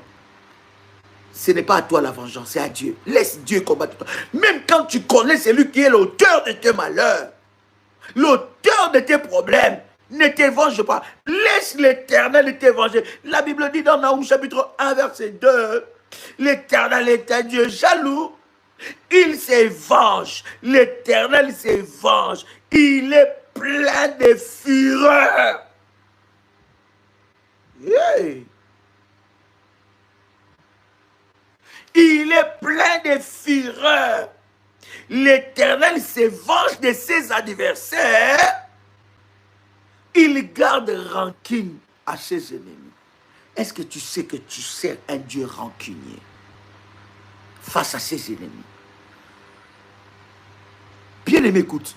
Ce n'est pas à toi la vengeance, c'est à Dieu. Laisse Dieu combattre toi. Même quand tu connais celui qui est l'auteur de tes malheurs, l'auteur de tes problèmes, ne te venge pas. Laisse l'Éternel te venger. La Bible dit dans Naoum chapitre 1 verset 2, l'Éternel est un Dieu jaloux. Il se venge. L'Éternel se venge. Il est plein de fureur. Yeah. Il est plein de fureur. L'Éternel se venge de ses adversaires Il garde rancune à ses ennemis. Est-ce que tu sais que tu sers un Dieu rancunier face à ses ennemis? Bien-aimé, écoute,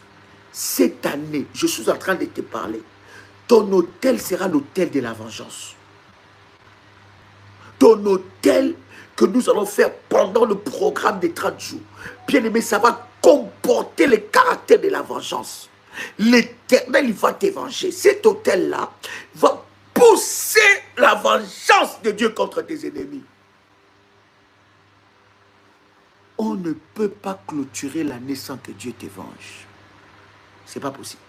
cette année, je suis en train de te parler. Ton hôtel sera l'hôtel de la vengeance. Ton hôtel que nous allons faire pendant le programme des 30 jours. Bien-aimé, ça va comporter le caractère de la vengeance. L'Éternel, il va te venger. Cet hôtel-là va pousser la vengeance de Dieu contre tes ennemis. On ne peut pas clôturer l'année sans que Dieu te venge. Ce n'est pas possible.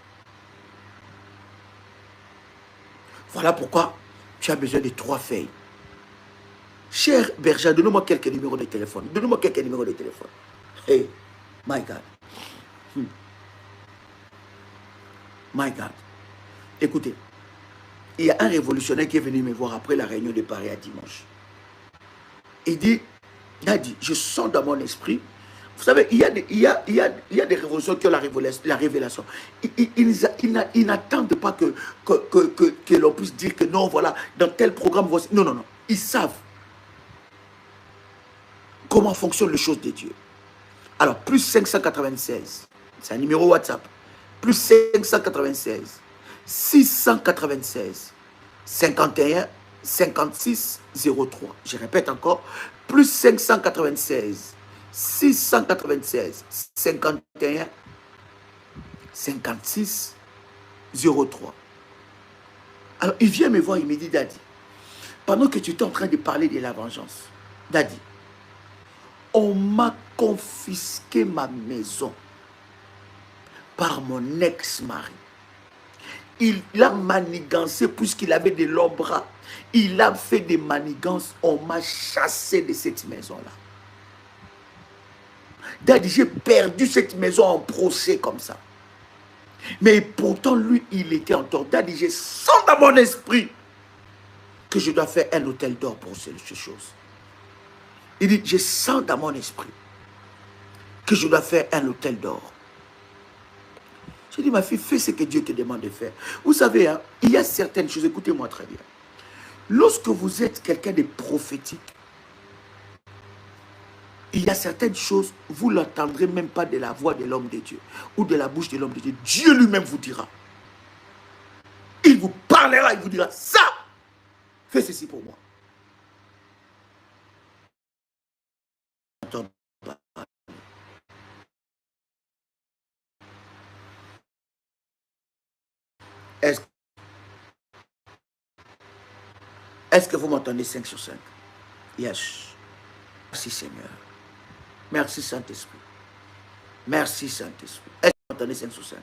Voilà pourquoi tu as besoin de 3 feuilles. Cher berger, donne-moi quelques numéros de téléphone. Donne-moi quelques numéros de téléphone. Hey, my God. My God. Écoutez, il y a un révolutionnaire qui est venu me voir après la réunion de Paris à dimanche. Il dit, je sens dans mon esprit, vous savez, il y a des révolutions qui ont la révélation. Ils n'attendent pas que l'on puisse dire que non, voilà, dans tel programme, voici. Non, non, non. Ils savent comment fonctionnent les choses de Dieu. Alors, plus 596, c'est un numéro WhatsApp. Plus 596, 696, 51, 56, 03. Je répète encore, plus 596, 696, 51, 56, 03. Alors, il vient me voir, il me dit, Daddy, pendant que tu es en train de parler de la vengeance, Daddy, on m'a confisqué ma maison par mon ex-mari. Il a manigancé puisqu'il avait de longs bras. Il a fait des manigances. On m'a chassé de cette maison-là. Daddy, j'ai perdu cette maison en procès comme ça. Mais pourtant, lui, il était en tort. Daddy, je sens dans mon esprit que je dois faire un hôtel d'or pour ces choses. Il dit, je sens dans mon esprit que je dois faire un hôtel d'or. Je dis, ma fille, fais ce que Dieu te demande de faire. Vous savez, hein, il y a certaines choses, écoutez-moi très bien. Lorsque vous êtes quelqu'un de prophétique, il y a certaines choses, vous ne l'entendrez même pas de la voix de l'homme de Dieu ou de la bouche de l'homme de Dieu. Dieu lui-même vous dira. Il vous parlera, il vous dira, ça, fais ceci pour moi. Est-ce que vous m'entendez 5 sur 5? Yes. Merci Seigneur. Merci Saint-Esprit. Merci Saint-Esprit. Est-ce que vous m'entendez 5 sur 5?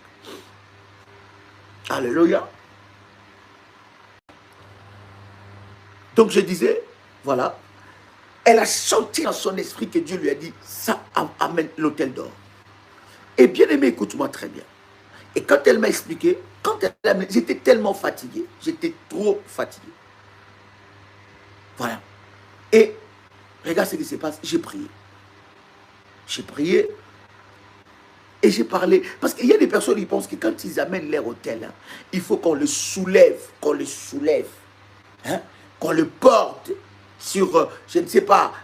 Alléluia. Donc je disais, voilà, elle a senti dans son esprit que Dieu lui a dit, ça amène l'hôtel d'or. Et bien aimé, écoute-moi très bien. Et quand elle m'a expliqué, j'étais tellement fatigué, j'étais trop fatigué. Voilà. Et regarde ce qui se passe, j'ai prié. J'ai prié et j'ai parlé. Parce qu'il y a des personnes qui pensent que quand ils amènent leur hôtel, hein, il faut qu'on le soulève, hein, qu'on le porte sur, je ne sais pas,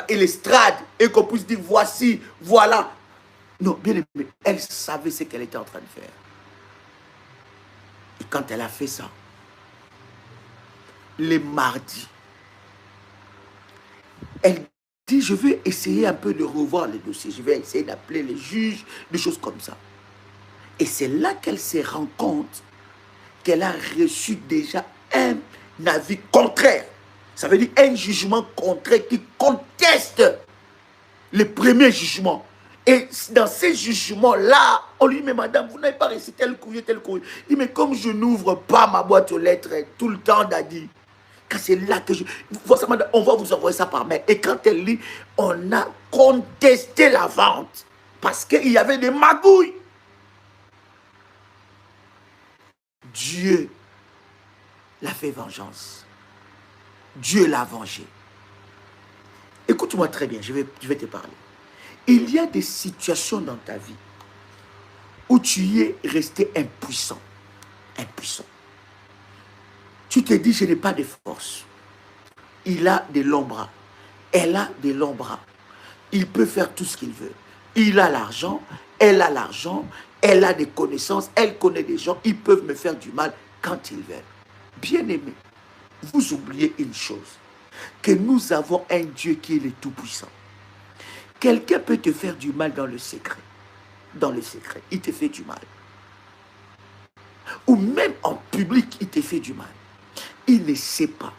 l'estrade et qu'on puisse dire voici, voilà. Non, bien aimé, elle savait ce qu'elle était en train de faire. Et quand elle a fait ça, les mardis, elle dit, je vais essayer un peu de revoir les dossiers, je vais essayer d'appeler les juges, des choses comme ça. Et c'est là qu'elle se rend compte qu'elle a reçu déjà un avis contraire. Ça veut dire un jugement contraire qui conteste le premier jugement. Et dans ces jugements-là, on lui dit, mais madame, vous n'avez pas reçu tel courrier, tel courrier. Il dit, mais comme je n'ouvre pas ma boîte aux lettres tout le temps, Daddy, quand c'est là que on va vous envoyer ça par mail. Et quand elle lit, on a contesté la vente parce qu'il y avait des magouilles. Dieu l'a fait vengeance. Dieu l'a vengé. Écoute-moi très bien, je vais te parler. Il y a des situations dans ta vie où tu y es resté impuissant. impuissant. Tu te dis, je n'ai pas de force. Il a de longs bras. Elle a de longs bras. Il peut faire tout ce qu'il veut. Il a l'argent, elle a l'argent, elle a des connaissances, elle connaît des gens, ils peuvent me faire du mal quand ils veulent. Bien-aimés, vous oubliez une chose, que nous avons un Dieu qui est le Tout-Puissant. Quelqu'un peut te faire du mal dans le secret. Dans le secret, il te fait du mal. Ou même en public, il te fait du mal. Il ne sait pas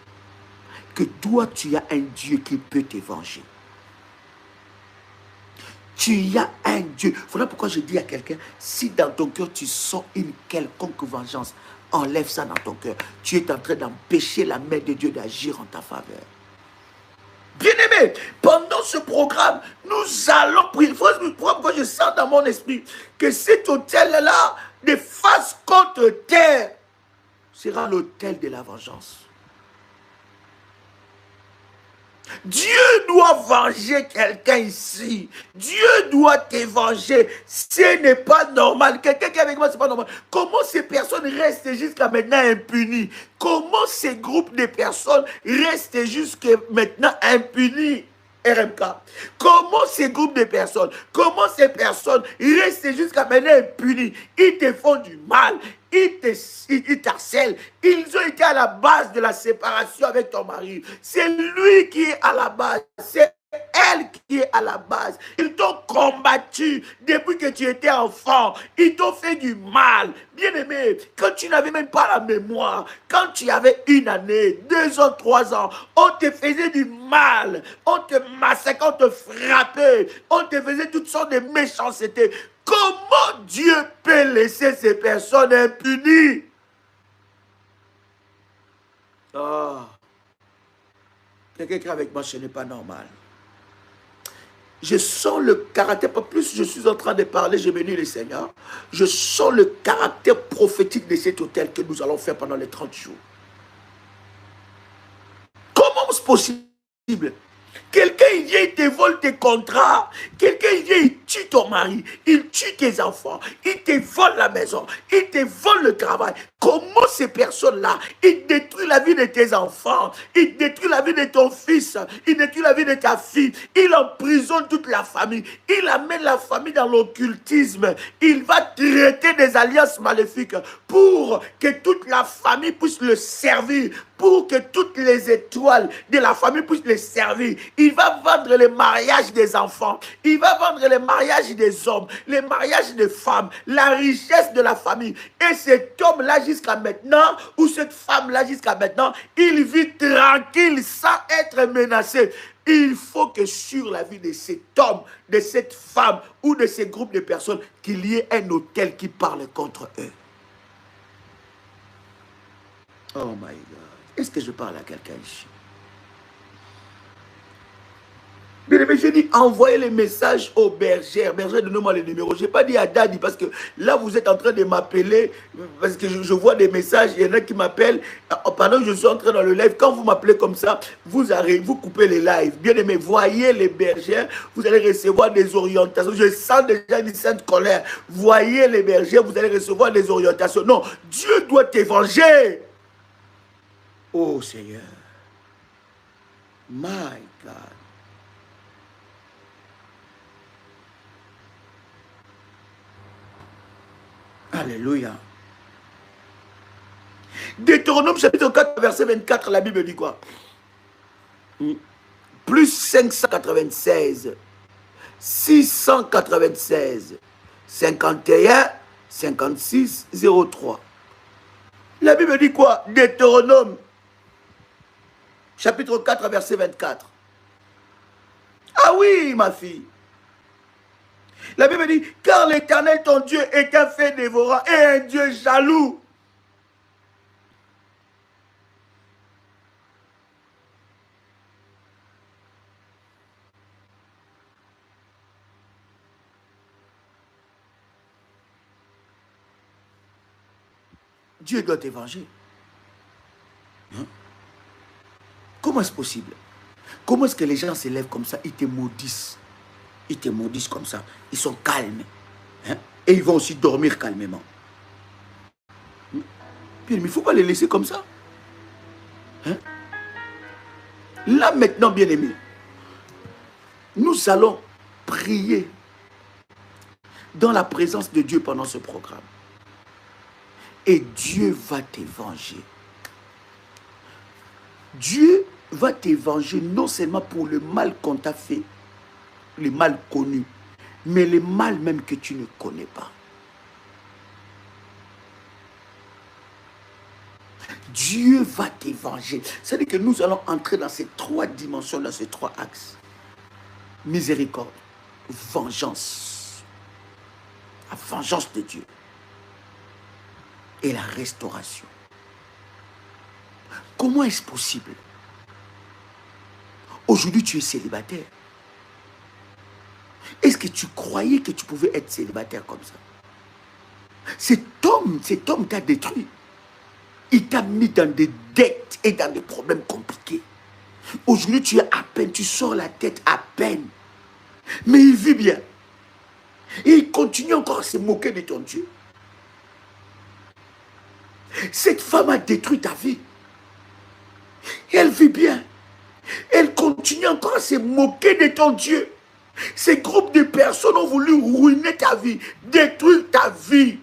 que toi, tu as un Dieu qui peut te venger. Tu as un Dieu. Voilà pourquoi je dis à quelqu'un, si dans ton cœur tu sens une quelconque vengeance, enlève ça dans ton cœur. Tu es en train d'empêcher la main de Dieu d'agir en ta faveur. Bien-aimé, pendant ce programme, nous allons prier. Pourquoi je sens dans mon esprit que cet hôtel-là, de face contre terre, sera l'hôtel de la vengeance. Dieu doit venger quelqu'un ici. Dieu doit te venger. Ce n'est pas normal. Quelqu'un qui est avec moi, ce n'est pas normal. Comment ces personnes restent jusqu'à maintenant impunies? Comment ces groupes de personnes restent jusqu'à maintenant impunies? RMK. Comment ces groupes de personnes, comment ces personnes restent jusqu'à maintenant impunis? Ils te font du mal, ils t'harcèlent, ils ont été à la base de la séparation avec ton mari. C'est lui qui est à la base, c'est elle qui est à la base. Ils t'ont combattu depuis que tu étais enfant. Ils t'ont fait du mal. Bien-aimé, quand tu n'avais même pas la mémoire, quand tu avais 1 année, 2 ans, 3 ans, on te faisait du mal. On te massacrait, on te frappait. On te faisait toutes sortes de méchancetés. Comment Dieu peut laisser ces personnes impunies? Oh. Quelqu'un qui est avec moi, ce n'est pas normal. Je sens le caractère, pas plus je suis en train de parler, je bénis le Seigneur. Je sens le caractère prophétique de cet hôtel que nous allons faire pendant les 30 jours. Comment c'est possible? Quelqu'un il vient, il te vole tes contrats. Quelqu'un il vient, il tue ton mari. Il tue tes enfants. Il te vole la maison. Il te vole le travail. Comment ces personnes-là, ils détruisent la vie de tes enfants. Ils détruisent la vie de ton fils. Ils détruisent la vie de ta fille. Il emprisonne toute la famille. Il amène la famille dans l'occultisme. Il va traiter des alliances maléfiques pour que toute la famille puisse le servir. Pour que toutes les étoiles de la famille puissent le servir. Il va vendre les mariages des enfants. Il va vendre les mariages des hommes, les mariages des femmes, la richesse de la famille. Et cet homme-là jusqu'à maintenant, ou cette femme-là jusqu'à maintenant, il vit tranquille sans être menacé. Il faut que sur la vie de cet homme, de cette femme ou de ces groupes de personnes, qu'il y ait un hôtel qui parle contre eux. Oh my God. Est-ce que je parle à quelqu'un ici? Bien aimé, j'ai dit envoyez les messages aux bergères. Bergères, donnez-moi les numéros. Je n'ai pas dit à Daddy parce que là, vous êtes en train de m'appeler. Parce que je vois des messages. Il y en a qui m'appellent. Pendant que je suis en train dans le live, quand vous m'appelez comme ça, vous arrivez, vous coupez les lives. Bien aimé, voyez les bergères. Vous allez recevoir des orientations. Je sens déjà une sainte colère. Voyez les bergères, vous allez recevoir des orientations. Non, Dieu doit t'évanger. Oh Seigneur, my God. Alléluia. Deutéronome chapitre 4, verset 24, la Bible dit quoi? Plus 596, 696, 51, 56, 03. La Bible dit quoi? Deutéronome chapitre 4, verset 24. Ah oui, ma fille. La Bible dit, car l'Éternel, ton Dieu, est un fait dévorant et un Dieu jaloux. Dieu doit t'évanger. Hein? Comment est-ce possible? Comment est-ce que les gens se lèvent comme ça? Ils te maudissent. Ils te maudissent comme ça. Ils sont calmes. Hein? Et ils vont aussi dormir calmement. Bien, mais il ne faut pas les laisser comme ça. Hein? Là maintenant, bien aimé, nous allons prier dans la présence de Dieu pendant ce programme. Et Dieu va te venger. Dieu va te venger non seulement pour le mal qu'on t'a fait, le mal connu, mais le mal même que tu ne connais pas. Dieu va te venger. C'est-à-dire que nous allons entrer dans ces trois dimensions, dans ces trois axes. Miséricorde, vengeance, la vengeance de Dieu et la restauration. Comment est-ce possible? Aujourd'hui, tu es célibataire. Est-ce que tu croyais que tu pouvais être célibataire comme ça? Cet homme t'a détruit. Il t'a mis dans des dettes et dans des problèmes compliqués. Aujourd'hui, tu es à peine, tu sors la tête à peine. Mais il vit bien. Et il continue encore à se moquer de ton Dieu. Cette femme a détruit ta vie. Elle vit bien. Elle continue encore à se moquer de ton Dieu. Ces groupes de personnes ont voulu ruiner ta vie, détruire ta vie,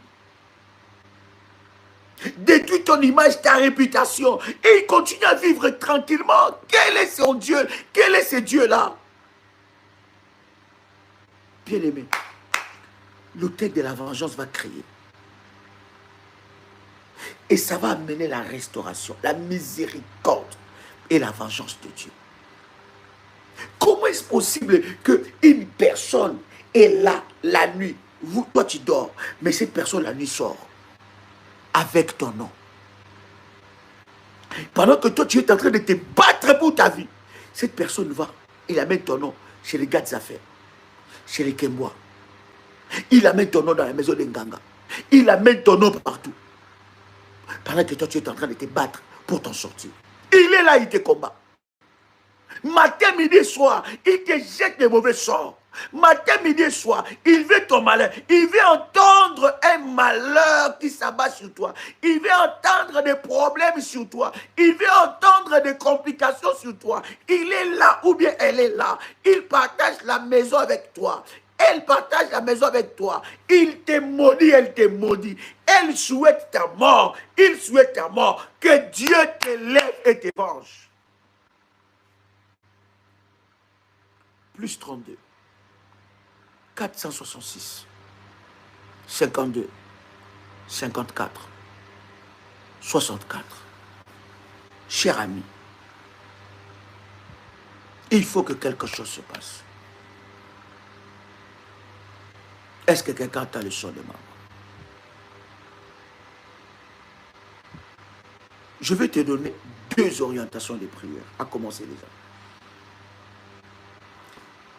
détruire ton image, ta réputation. Et il continue à vivre tranquillement. Quel est son Dieu? Quel est ce Dieu-là? Bien-aimé, l'autel de la vengeance va crier. Et ça va amener la restauration, la miséricorde et la vengeance de Dieu. Comment est-ce possible qu'une personne est là la nuit? Toi tu dors, mais cette personne la nuit sort avec ton nom. Pendant que toi tu es en train de te battre pour ta vie, cette personne va, il amène ton nom chez les gars des affaires, chez les Kembois. Il amène ton nom dans la maison de Nganga. Il amène ton nom partout. Pendant que toi tu es en train de te battre pour t'en sortir. Il est là, il te combat. Matin, midi, soir, il te jette des mauvais sorts. Matin, midi, soir, il veut ton malheur. Il veut entendre un malheur qui s'abat sur toi. Il veut entendre des problèmes sur toi. Il veut entendre des complications sur toi. Il est là ou bien elle est là. Il partage la maison avec toi. Elle partage la maison avec toi. Il te maudit, elle te maudit. Elle souhaite ta mort. Il souhaite ta mort. Que Dieu te lève et te venge. Plus 32, 466, 52, 54, 64. Cher ami, il faut que quelque chose se passe. Est-ce que quelqu'un a le son de ma voix? Je vais te donner deux orientations de prière, à commencer déjà.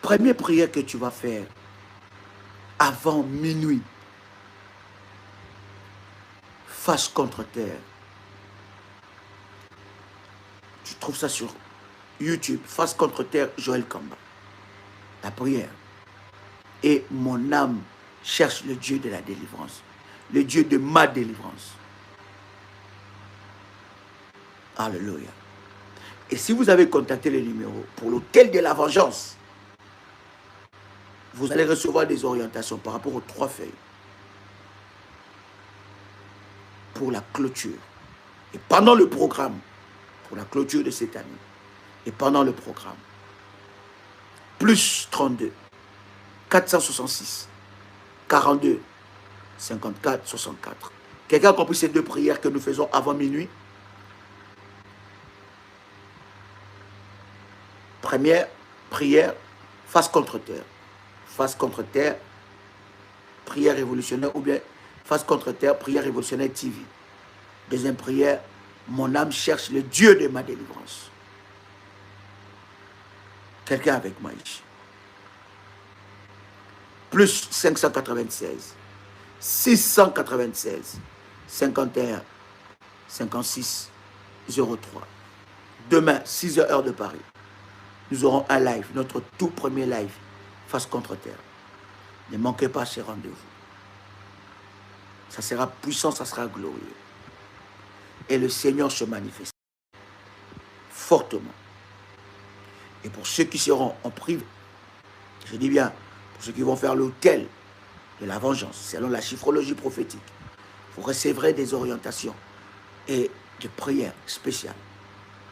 Première prière que tu vas faire avant minuit, face contre terre. Tu trouves ça sur YouTube, face contre terre, Joël Kamba. La prière. Et mon âme cherche le Dieu de la délivrance, le Dieu de ma délivrance. Alléluia. Et si vous avez contacté le numéro pour l'autel de la vengeance, vous allez recevoir des orientations par rapport aux 3 feuilles pour la clôture. Et pendant le programme, pour la clôture de cette année, et pendant le programme, plus 32, 466, 42, 54, 64. Quelqu'un a compris ces deux prières que nous faisons avant minuit? Première prière, face contre terre. Face contre terre, prière révolutionnaire, ou bien face contre terre, prière révolutionnaire TV. Deuxième prière, mon âme cherche le Dieu de ma délivrance. Quelqu'un avec moi ici. Plus 596, 696, 51, 56, 03. Demain, 6h heure de Paris, nous aurons un live, notre tout premier live. Face contre terre. Ne manquez pas ces rendez-vous. Ça sera puissant, ça sera glorieux. et le Seigneur se manifeste fortement. Et pour ceux qui seront en privé, je dis bien, pour ceux qui vont faire l'autel de la vengeance, selon la chiffrologie prophétique, vous recevrez des orientations et des prières spéciales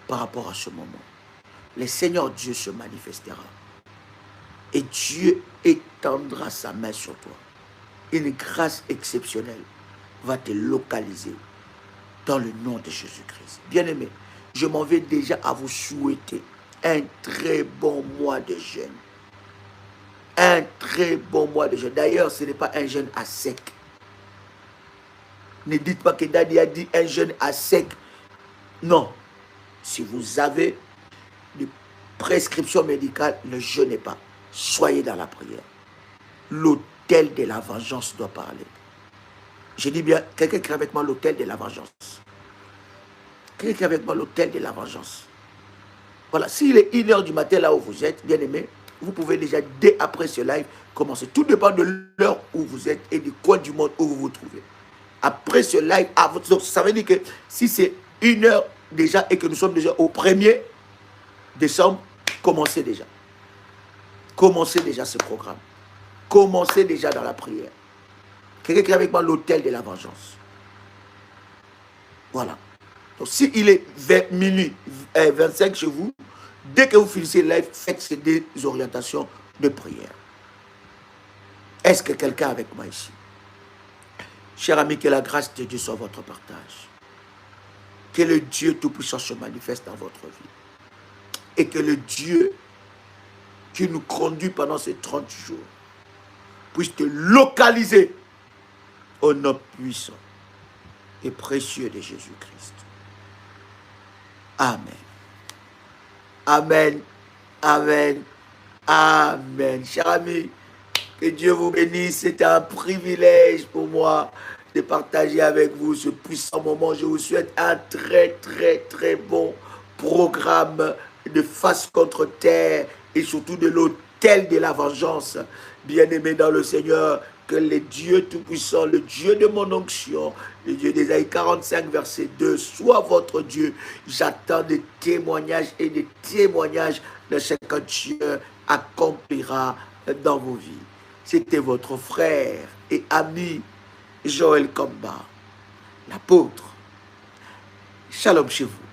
par rapport à ce moment. Le Seigneur Dieu se manifestera et Dieu étendra sa main sur toi. Une grâce exceptionnelle va te localiser dans le nom de Jésus-Christ. Bien-aimés, je m'en vais déjà à vous souhaiter un très bon mois de jeûne. Un très bon mois de jeûne. D'ailleurs, ce n'est pas un jeûne à sec. Ne dites pas que Daddy a dit un jeûne à sec. Non. Si vous avez des prescriptions médicales, ne jeûnez pas. Soyez dans la prière. L'autel de la vengeance doit parler. Je dis bien, quelqu'un qui est avec moi l'autel de la vengeance. Quelqu'un qui est avec moi l'autel de la vengeance. Voilà, s'il est 1h du matin là où vous êtes, bien aimé, vous pouvez déjà, dès après ce live, commencer. Tout dépend de l'heure où vous êtes et du coin du monde où vous vous trouvez. Après ce live, donc ça veut dire que si c'est 1h déjà et que nous sommes déjà au 1er décembre, commencez déjà. Commencez déjà ce programme. Commencez déjà dans la prière. Quelqu'un qui est avec moi l'autel de la vengeance. Voilà. Donc s'il est 20 minutes 25 chez vous, dès que vous finissez le live, faites ces deux orientations de prière. Est-ce que quelqu'un est avec moi ici? Cher ami, que la grâce de Dieu soit votre partage. Que le Dieu Tout-Puissant se manifeste dans votre vie. Et que le Dieu qui nous conduit pendant ces 30 jours puisse te localiser au nom puissant et précieux de Jésus-Christ. Amen. Amen. Amen. Amen. Cher ami, que Dieu vous bénisse. C'était un privilège pour moi de partager avec vous ce puissant moment. Je vous souhaite un très, très, très bon programme de face contre terre et surtout de l'autel de la vengeance. Bien-aimés dans le Seigneur, que le Dieu Tout-Puissant, le Dieu de mon onction, le Dieu d'Ésaïe 45, verset 2, soit votre Dieu. J'attends des témoignages et des témoignages de ce que Dieu accomplira dans vos vies. C'était votre frère et ami Joël Kamba, l'apôtre. Shalom chez vous.